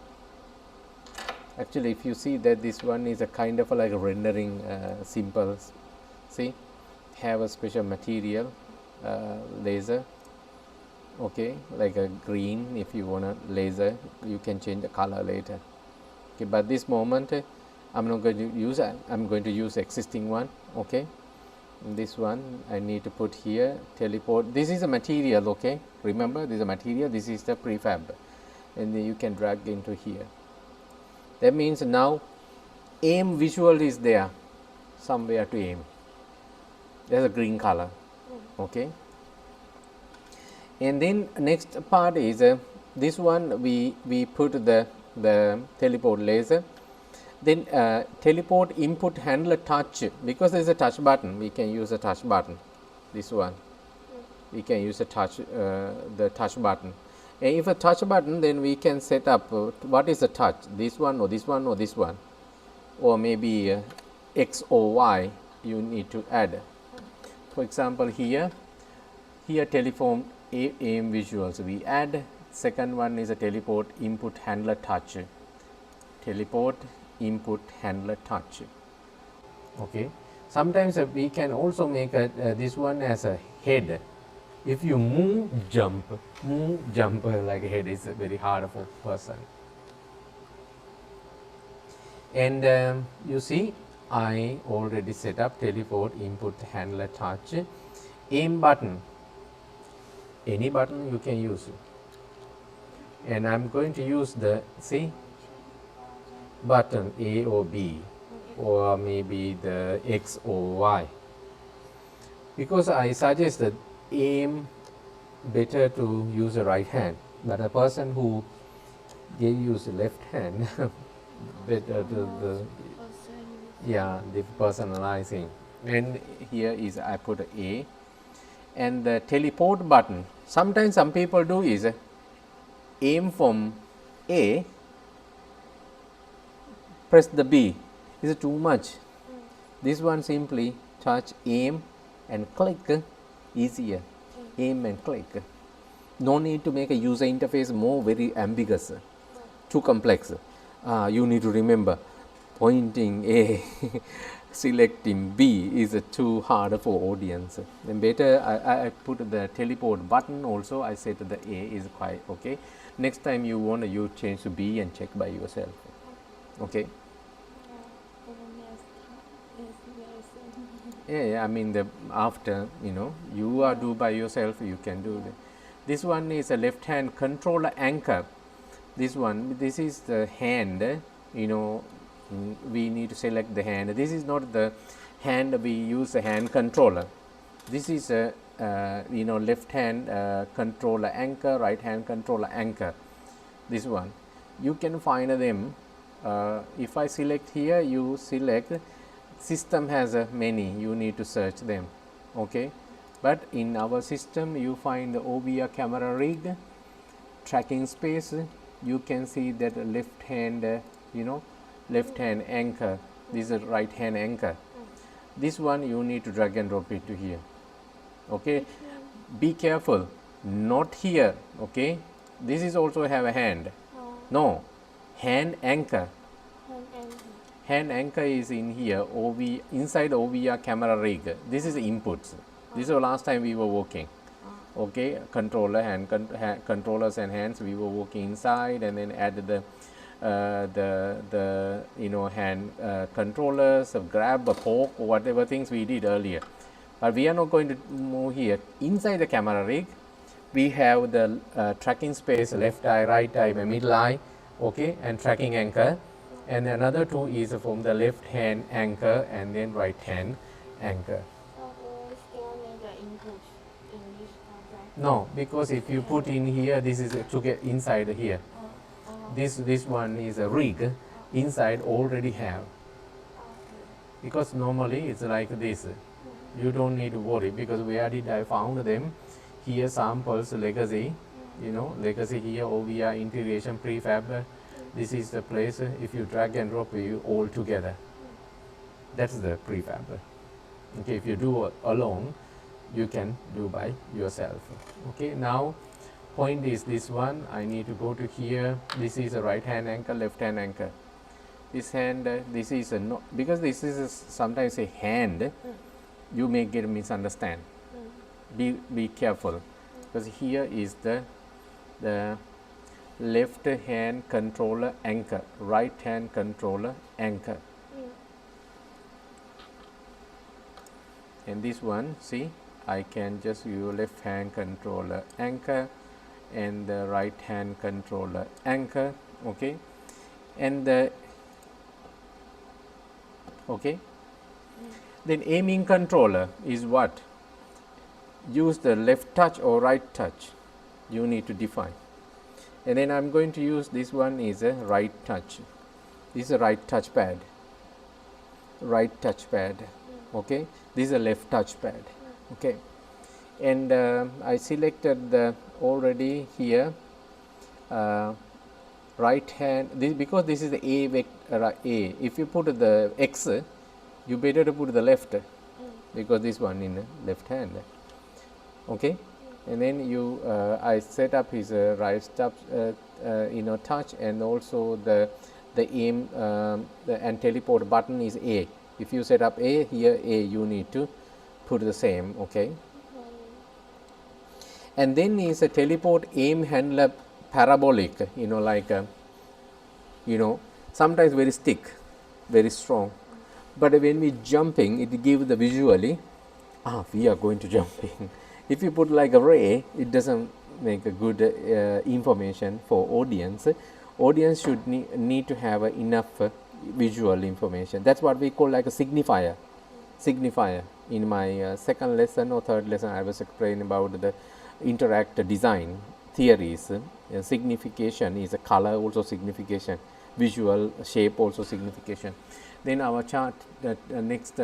actually if you see that this one is a kind of like a rendering simple, see, have a special material laser. Okay, like a green. If you want a laser, you can change the color later. Okay, but this moment I'm not going to use it. I'm going to use existing one. Okay, and this one I need to put here teleport. This is a material. Okay, remember, this is a material, this is the prefab, and then you can drag into here. That means now aim visual is there, somewhere to aim. There's a green color. Okay, and then next part is this one, we put the teleport laser. Then teleport input handler touch, because there is a touch button, we can use a touch button. This one we can use a touch the touch button. And if a touch button, then we can set up what is the touch, this one or this one or this one, or maybe X or Y you need to add. For example, here telephone aim visuals we add. Second one is a teleport input handler touch. Teleport input handler touch. Okay, sometimes we can also make this one as a head. If you move jump like a head is very hard for person. And you see, I already set up teleport input handler touch. Aim button, any button you can use, and I'm going to use the, see, button A or B, or maybe the X or Y, because I suggest that aim better to use the right hand, but a person who gave use the left hand better to the personalizing. And here is I put A, and the teleport button, sometimes some people do is aim from A, press the B. Is it too much? This one simply touch aim and click, easier. Aim and click. No need to make a user interface more very ambiguous, too complex. You need to remember pointing A, selecting B is too hard for audience. Then better I put the teleport button also. I said the A is quite okay. Next time you want, you change to B and check by yourself. Okay. Yeah, I mean the after you are do by yourself, you can do that. This one is a left hand controller anchor. This is the hand. We need to select the hand. This is not the hand we use a hand controller. This is a left hand controller anchor, right hand controller anchor. This one you can find them. If I select here, you select. System has many, you need to search them. Okay, but in our system you find the OVR camera rig, tracking space. You can see that left hand left hand anchor. This is a right hand anchor. This one you need to drag and drop it to here. Okay, be careful, not here. Okay, this is also have a hand. No, hand anchor. Hand anchor is in here, inside OVR camera rig. This is inputs. This is the last time we were working. Okay, controller, controllers and hands, we were working inside, and then added the hand controllers, grab a poke, whatever things we did earlier. But we are not going to move here. Inside the camera rig, we have the tracking space, left eye, right eye, middle eye, okay, and tracking anchor. And another two is from the left hand anchor and then right hand anchor. No, because if you put in here, this is to get inside here. This one is a rig, inside already have. Because normally it's like this. You don't need to worry, because where did I found them? Here samples legacy, legacy here OVR integration prefab. This is the place. If you drag and drop, you all together. That's the prefab. Okay, if you do alone, you can do by yourself. Okay, now point is this one. I need to go to here. This is a right hand anchor, left hand anchor. This hand, this is a no, because this is sometimes a hand. You may get misunderstand. Be careful, because here is the left hand controller anchor, right hand controller anchor. And this one, see, I can just use left hand controller anchor and the right hand controller anchor. Okay, and okay, then aiming controller is what? Use the left touch or right touch, you need to define. And then I am going to use this one is a right touch. This is a right touchpad. Right touchpad. Okay. This is a left touchpad. Okay. And I selected the already here right hand. Because this is the A vector A. If you put the X, you better to put the left, because this one in the left hand. Okay. And then you I set up his right touch, touch, and also the aim and teleport button is A. If you set up A, here A, you need to put the same. Okay. And then is a teleport aim handler parabolic, sometimes very thick, very strong, but when we jumping, it gives the visually, we are going to jumping. If you put like a ray, it doesn't make a good information for audience. Audience should need to have enough visual information. That's what we call like a signifier. Signifier. In my second lesson or third lesson, I was explaining about the interact design theories. Signification is a color, also signification. Visual shape, also signification. Then our chart, next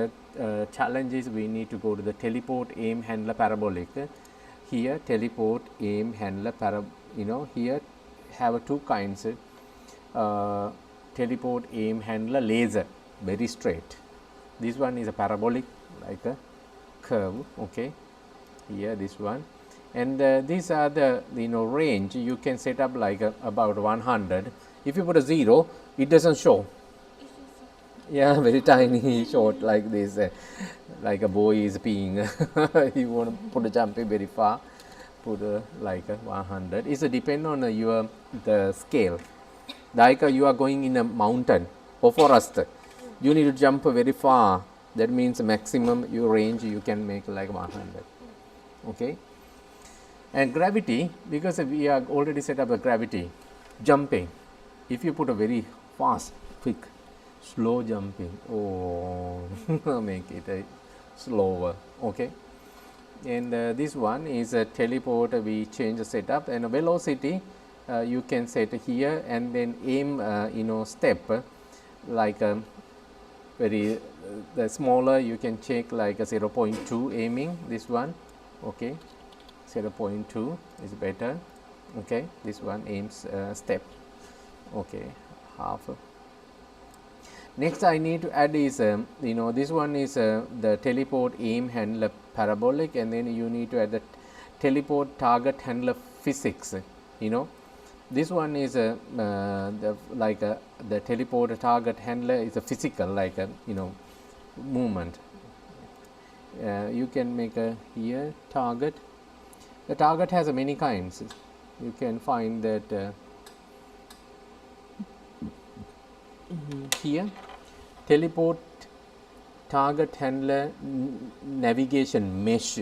challenge is we need to go to the teleport aim handler parabolic. Here teleport aim handler here have two kinds. Teleport aim handler laser, very straight. This one is a parabolic, like a curve. Okay, here this one, and these are the range. You can set up like about 100. If you put a 0, it doesn't show. Yeah, very tiny shot like this, like a boy is peeing. You want to put a jumping very far, put like 100. It's depend on your the scale. Like you are going in a mountain or forest, you need to jump very far. That means maximum your range you can make like 100. Okay. And gravity, because we are already set up the gravity, jumping. If you put a very fast, quick, slow jumping, oh, make it slower. Okay. And this one is a teleport. We change the setup, and velocity you can set here, and then aim step like very the smaller you can check like a 0.2 aiming, this one. Okay, 0.2 is better. Okay, this one aims step. Okay, half. Next I need to add is this one is the teleport aim handler parabolic, and then you need to add the teleport target handler physics. This one is the teleport target handler is a physical, like a movement. You can make a here target. The target has many kinds. You can find that here teleport target handler navigation mesh.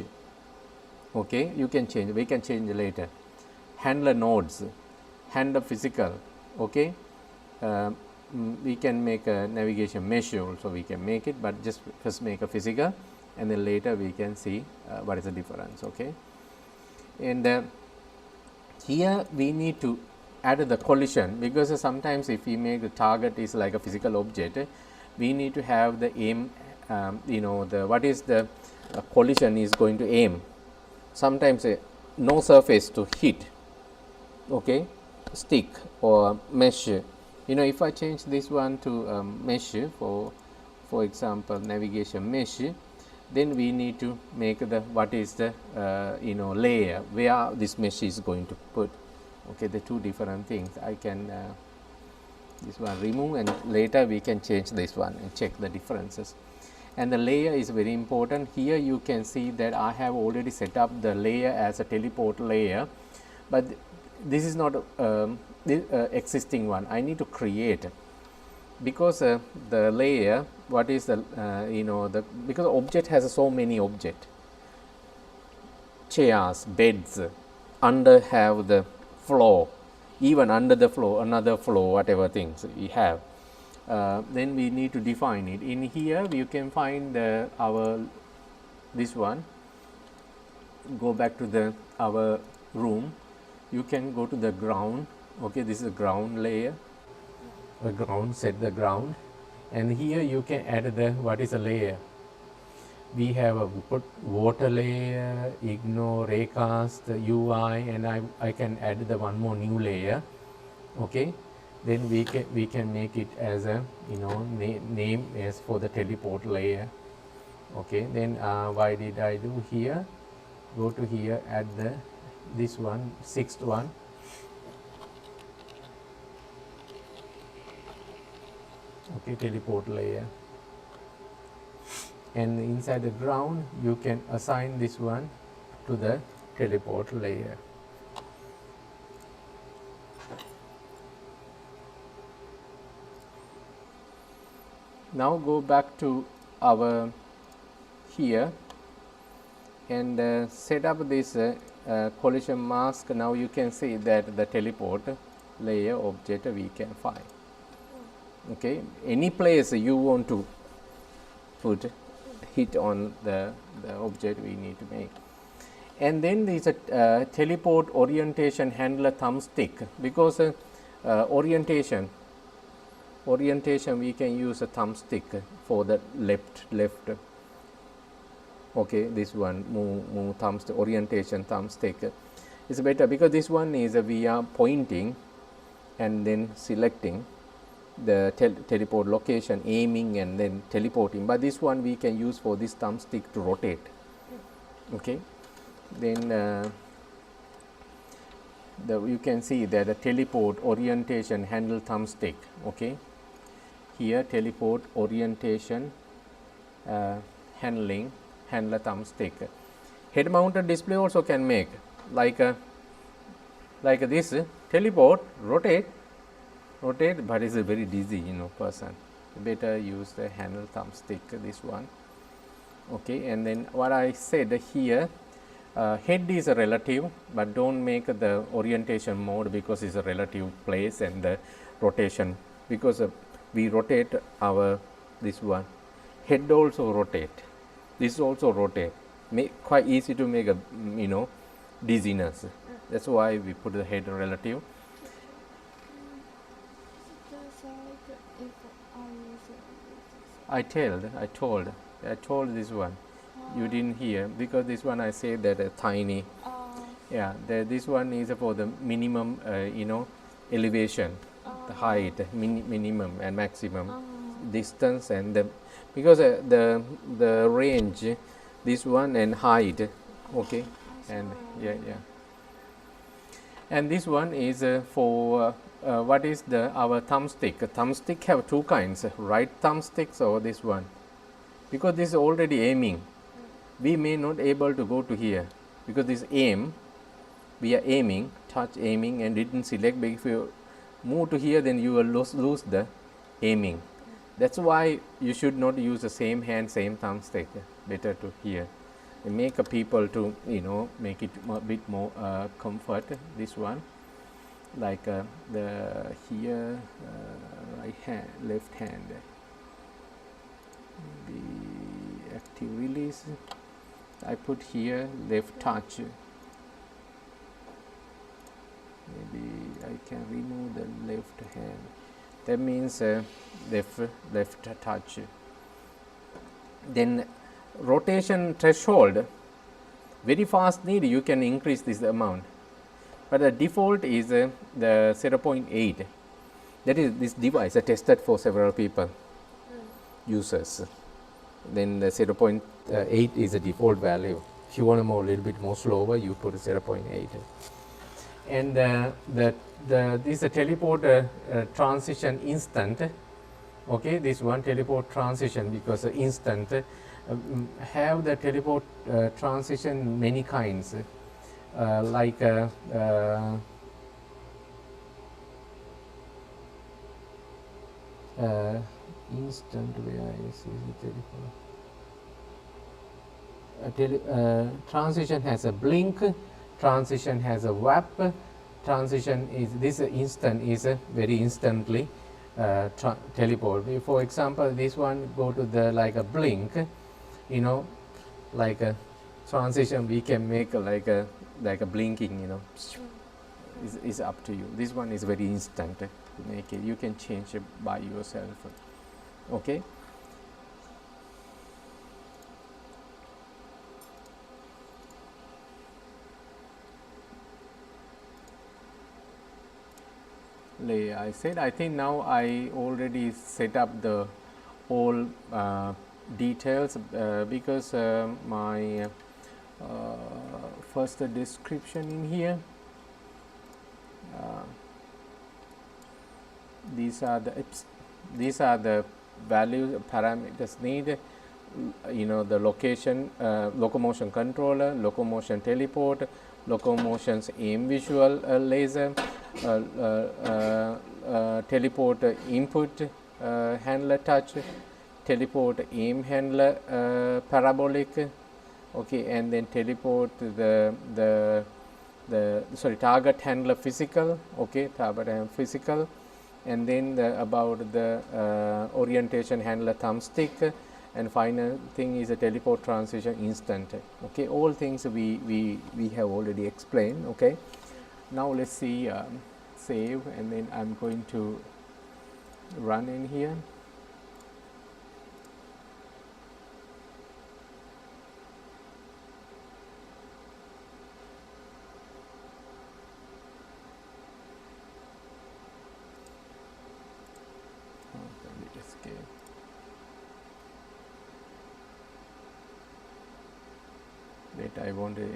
Okay, you can change, we can change later. Handler nodes, handler physical. Okay, we can make a navigation mesh also, we can make it, but just first make a physical, and then later we can see what is the difference. Okay, and here we need to add the collision, because sometimes if we make the target is like a physical object, we need to have the aim, what is the collision is going to aim. Sometimes no surface to hit. Okay, stick or mesh. If I change this one to mesh, for example navigation mesh, then we need to make the what is the layer where this mesh is going to put. Okay, the two different things. I can this one remove, and later we can change this one and check the differences. And the layer is very important. Here you can see that I have already set up the layer as a teleport layer, but this is not the existing one. I need to create, because the layer, what is the because object has so many object, chairs, beds, under have the floor, even under the floor another floor, whatever things we have. Then we need to define it. In here you can find our this one. Go back to our room. You can go to the ground. Okay, this is the ground layer. The ground, set the ground, and here you can add the what is a layer. We have a water layer, ignore, raycast, UI, and I can add the one more new layer. Okay, then we can make it as a name as for the teleport layer. Okay, then why did I do here? Go to here, add this one, sixth one. Okay, teleport layer. And inside the ground you can assign this one to the teleport layer. Now go back to our here and set up this collision mask. Now you can see that the teleport layer object we can find. Okay, any place you want to put hit on the object we need to make. And then there is a teleport orientation handler thumbstick, because orientation we can use a thumbstick for the left. Okay, this one move thumbstick, orientation thumbstick is better, because this one is we are pointing and then selecting the teleport location, aiming and then teleporting, but this one we can use for this thumbstick to rotate. Okay, then you can see that the teleport orientation handle thumbstick. Okay, here teleport orientation handler thumbstick. Head mounted display also can make. like this teleport, rotate, but it's a very dizzy, person. Better use the handle thumbstick, this one. Okay, and then what I said here, head is a relative, but don't make the orientation mode because it's a relative place, and the rotation, because we rotate our this one, head also rotate, this also rotate, quite easy to make a dizziness. That's why we put the head relative. Just like if I use I told this one. You didn't hear, because this one I say that tiny. Yeah, this one is for the minimum, elevation, the height, minimum and maximum distance, and because the range, this one, and height, okay, and yeah. And this one is for what is our thumbstick. Thumbstick have two kinds, right thumbsticks or this one, because this is already aiming. We may not able to go to here because this aim, we are aiming, touch aiming, and didn't select. But if you move to here, then you will lose the aiming. That's why you should not use the same hand, same thumbstick. Better to here. Make people to make it a bit more comfort. This one, like the here right hand, left hand, maybe active release. I put here left touch. Maybe I can remove the left hand. That means left touch. Then rotation threshold, very fast need, you can increase this amount, but the default is the 0.8. That is, this device I tested for several people, users. Then the 0.8 is the default value. If you want a little bit more slower, you put a 0.8. And this is a teleport transition instant. Okay, this one teleport transition, because instant have the teleport transition many kinds, like instant, where is the teleport? Transition has a blink, transition has a wap, transition is this instant is very instantly teleport. For example, this one go to the like a blink, like a transition we can make like a blinking, is up to you. This one is very instant to make it. You can change it by yourself. Okay. I said, I think now I already set up the all details, because my first description in here, these are the values, parameters need, the location, locomotion controller, locomotion teleport, locomotion's aim visual laser, teleport input handler touch, teleport aim handler parabolic, okay, and then teleport target handler physical, okay, target handler physical, and then about the orientation handler thumbstick, and final thing is a teleport transition instant. Okay, all things we have already explained. Okay, now let's see, save, and then I'm going to run in here. Escape. Wait, I want to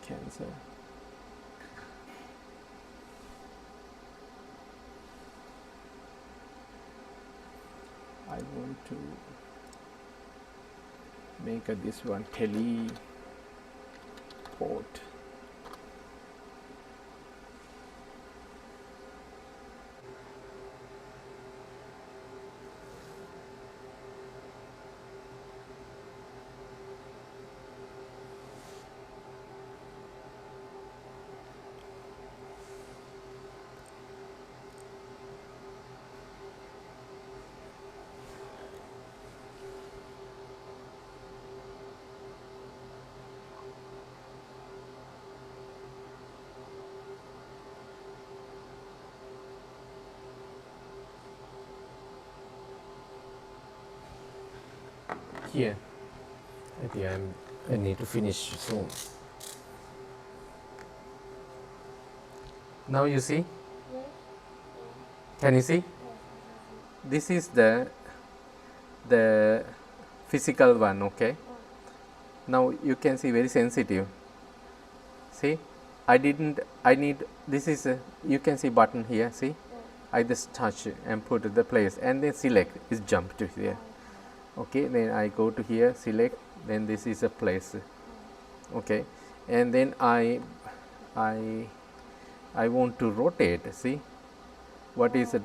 cancel. I want to make this one teleport. here. I think I need to finish soon. Now you see? Yes. Can you see? Yes. This is the physical one, okay? Now you can see very sensitive. See, I need, this is you can see button here, see? I just touch and put the place and then select, is jump to here. Okay, then I go to here, select, then this is a place. Okay, and then I want to rotate, see? What is the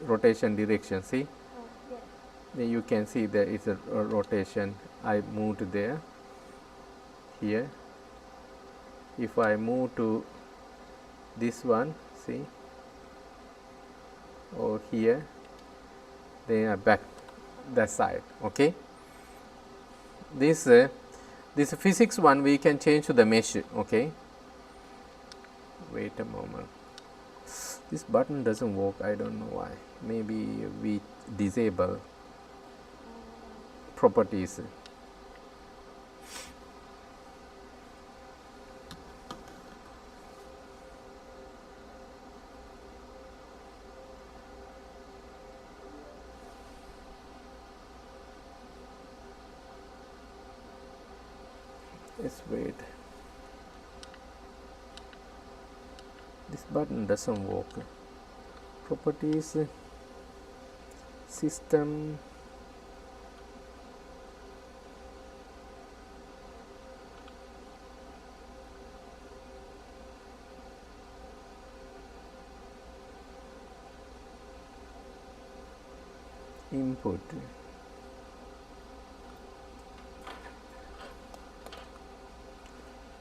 rotation direction, see? Yes. Then you can see there is a rotation. I moved there, here. If I move to this one, see, or here, then I back that side. Okay, this physics one we can change to the mesh. Okay, wait a moment, this button doesn't work, I don't know why. Maybe we disable properties. Let's wait. This button doesn't work. Properties, system, input.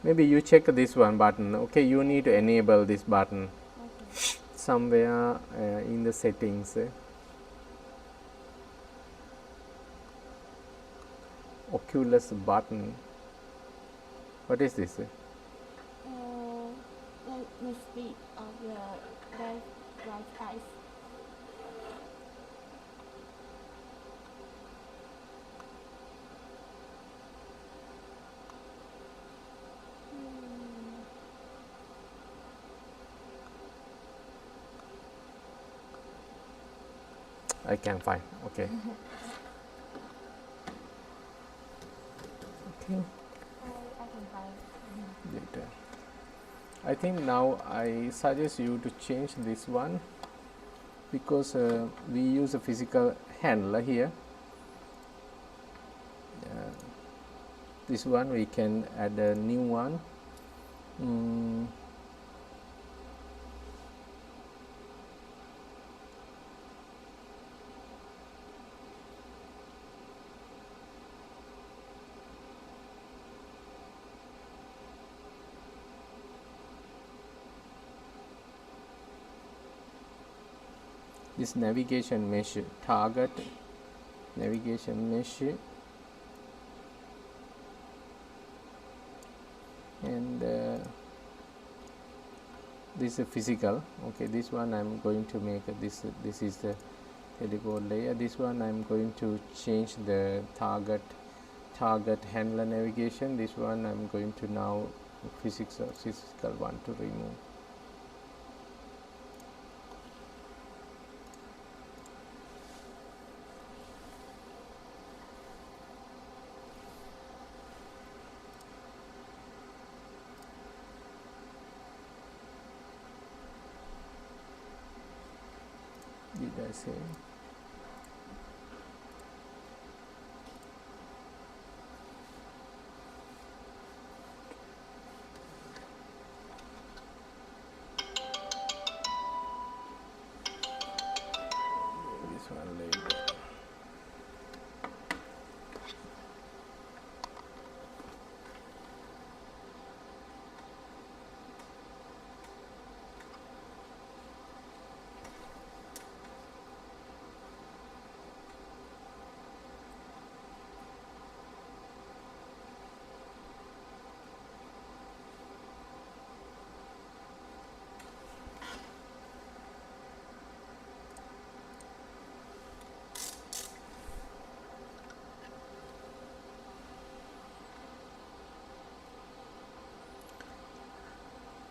Maybe you check this one button. Okay, you need to enable this button. Okay. Somewhere in the settings. Oculus button. What is this? The speed of the left right eyes. I can find. Okay. Okay. I can find. Later. I think now I suggest you to change this one because we use a physical handler here. This one we can add a new one. This navigation mesh, target navigation mesh, and this is physical. Okay, this one I'm going to make this is the teleport layer. This one I'm going to change the target handler navigation. This one I'm going to now physical one to remove. Did I say? This one later.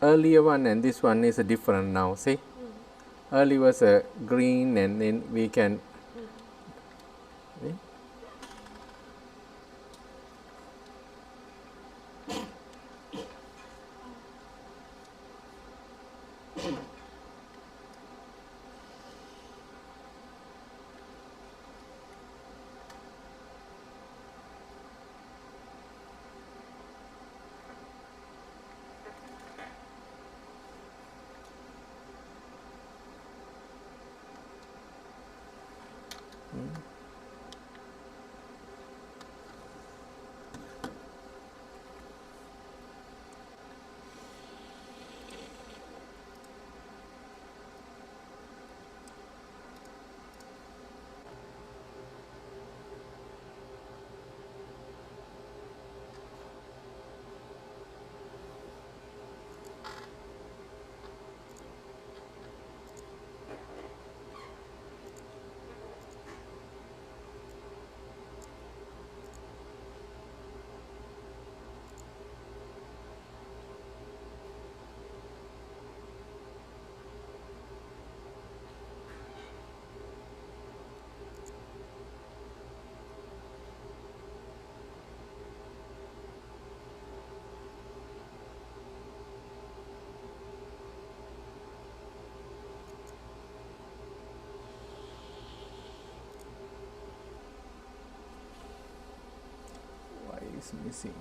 earlier one and this one is different now. See, earlier was a green, and then we can. See? Why is missing?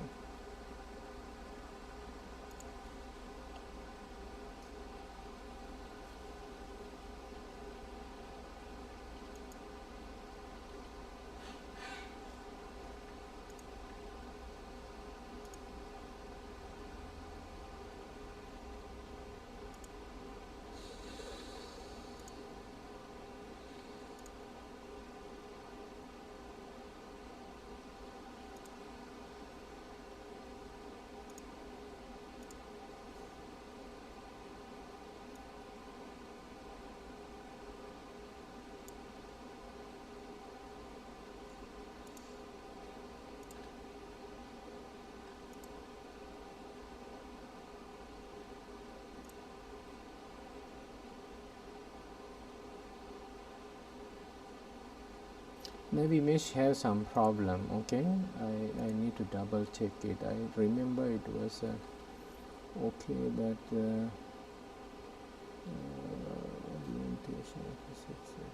Maybe mesh have some problem. Okay, I need to double check it. I remember it was okay, but orientation of the subset.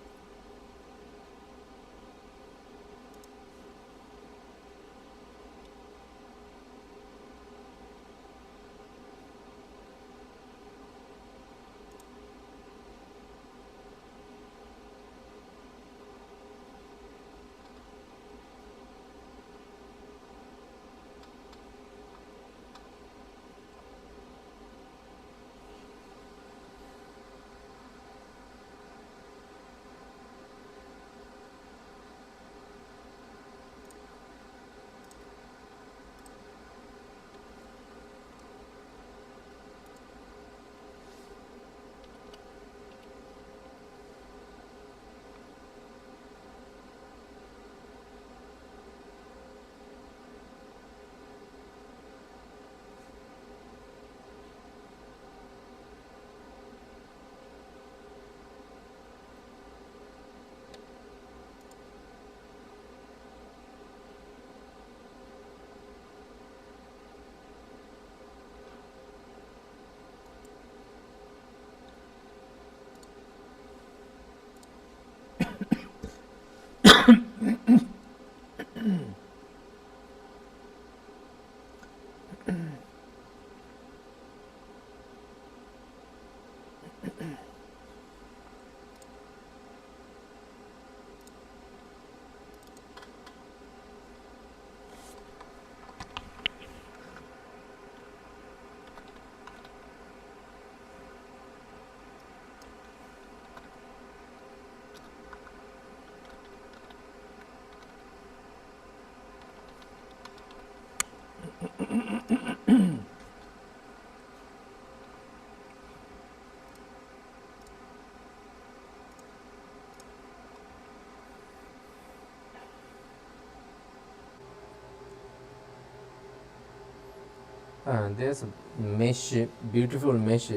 There's mesh, beautiful mesh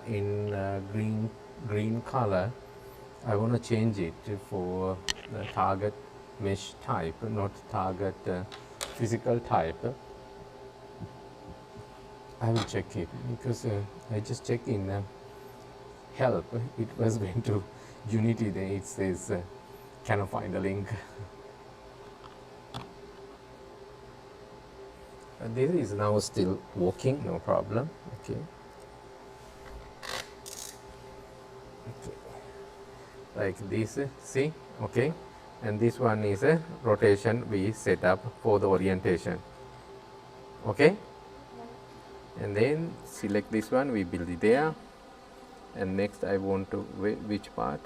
in green color. I want to change it for the target mesh type, not target physical type. I will check it because I just check in help. It was going to Unity, then it says cannot find the link. This is now still working, no problem. Okay. Okay. Like this, see, okay, and this one is a rotation we set up for the orientation, okay, and then select this one, we build it there, and next I want to which part,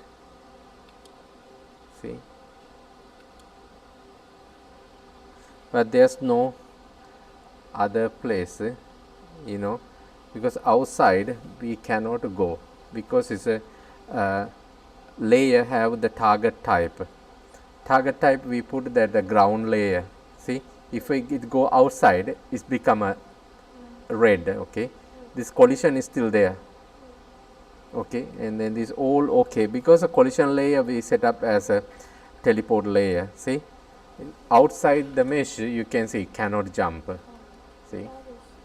see, but there's no other place, you know, because outside we cannot go because it's a layer have the target type. Target type we put that the ground layer. See, if it go outside, it's become a red. Okay, this collision is still there. Okay, and then this all okay because the collision layer we set up as a teleport layer. See, outside the mesh you can see cannot jump. See, That is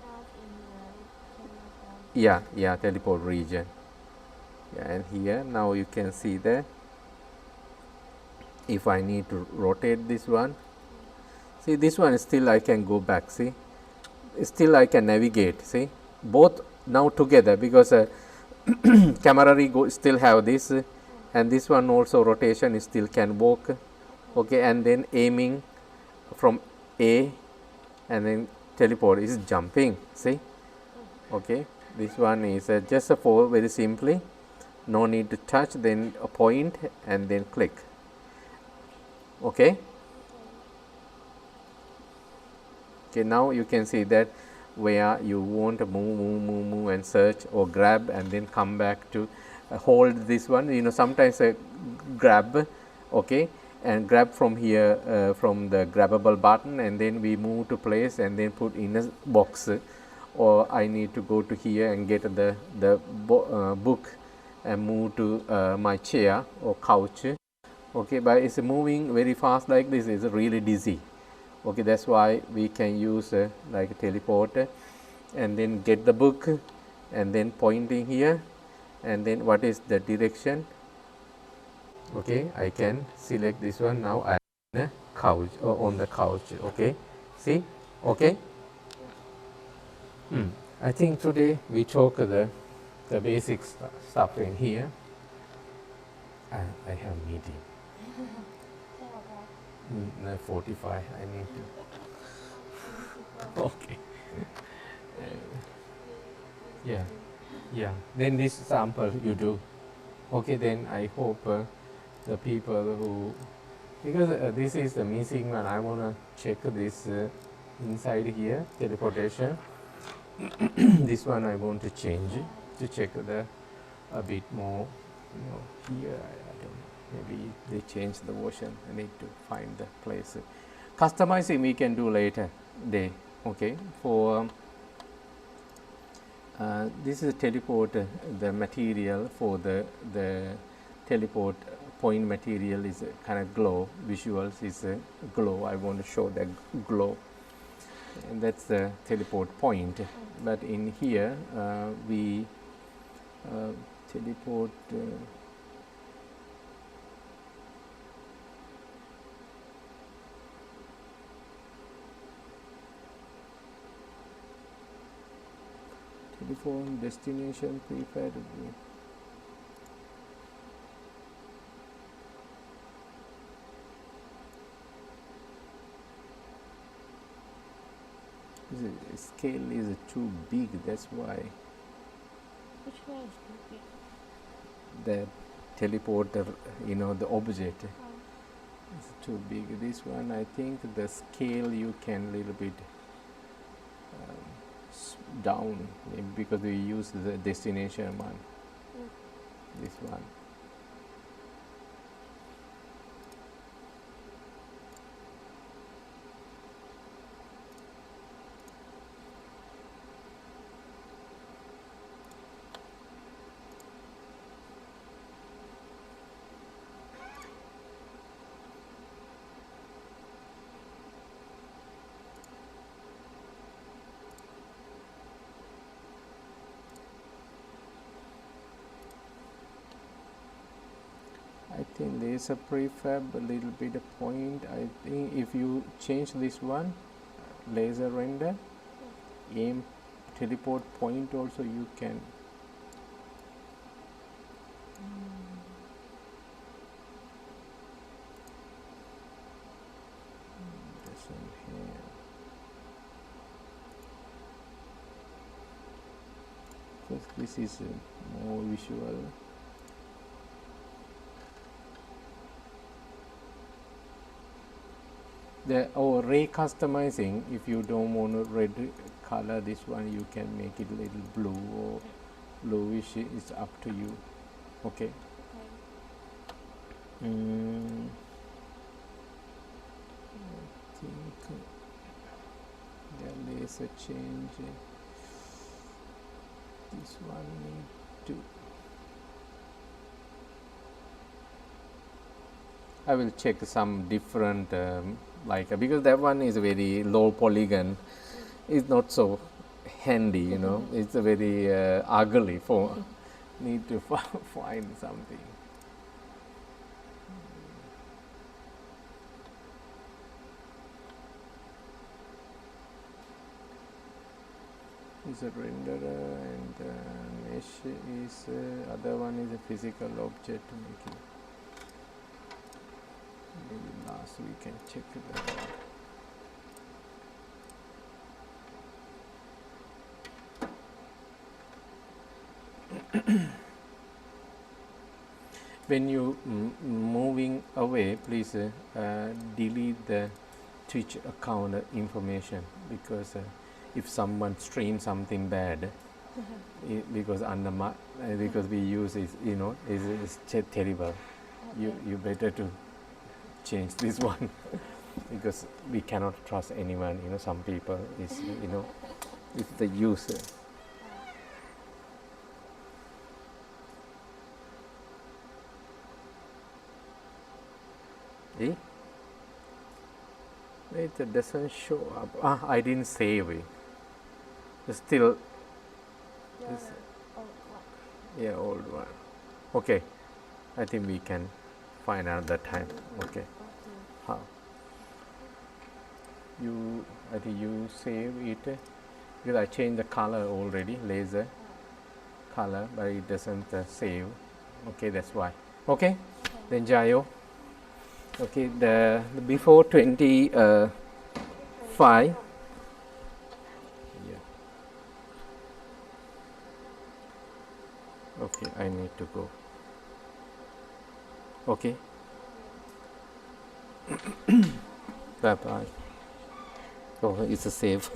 not in the yeah, teleport region. Yeah, and here now you can see that if I need to rotate this one, see this one still I can go back, see, still I can navigate, see, both now together because camera still have this and this one also rotation still can walk, okay, and then aiming from A and then teleport is jumping, see, okay, this one is just a for very simply, no need to touch, then a point and then click, okay. Okay, now you can see that where you want to move and search or grab and then come back to hold this one, you know, sometimes grab, okay, and grab from here from the grabbable button and then we move to place and then put in a box, or I need to go to here and get the book and move to my chair or couch, okay, but it's moving very fast like this is really dizzy. Okay, that's why we can use like a teleport and then get the book and then pointing here and then what is the direction, okay, I can select this one, now I am on the couch or on the couch, okay, see, okay. I think today we talk the basic stuff in here. I have meeting. 45 I need to. Okay. Yeah, then this sample you do, okay, then I hope the people who, because this is the missing one, I want to check this inside here teleportation. This one I want to change to check the a bit more, you know, here I don't know, maybe they change the version, I need to find the place. Customizing we can do later day, okay. For this is a teleport, the material for the teleport point material is kind of glow, visuals is a glow, I want to show the glow, and that's the teleport point. But in here we teleport telephone destination prepared. The scale is too big, that's why Which one is too big? the teleporter, you know, the object Oh. is too big. This one I think the scale you can little bit down, because we use the destination one. This one. think there's a prefab, a little bit of point. I think if you change this one, laser render, aim, teleport point also you can. This one here. First, this is more visual. The ray customizing, if you don't want a red color, this one you can make it a little blue or bluish. It's up to you. Okay. I think the laser change. This one need to. I will check some different because that one is very low polygon. It's not so handy, you know. It's a very ugly for need to find something. Is a renderer and mesh is other one is a physical object making. Maybe last we can check that out. When you moving away, please delete the Twitch account information, because if someone streams something bad, because because we use it, you know, is terrible. Okay. You better to change this one because we cannot trust anyone. You know, some people is it's the user. Eh? It doesn't show up. I didn't save it. It's still. This, old one. Yeah, old one. Okay, I think we can find another time. Okay. How? I think you save it because I changed the color already, laser color, but it doesn't save. Okay, that's why. Okay, then Jayo. Okay, the before 25. Yeah. Okay, I need to go. Okay. Bye bye. Oh, it's a save.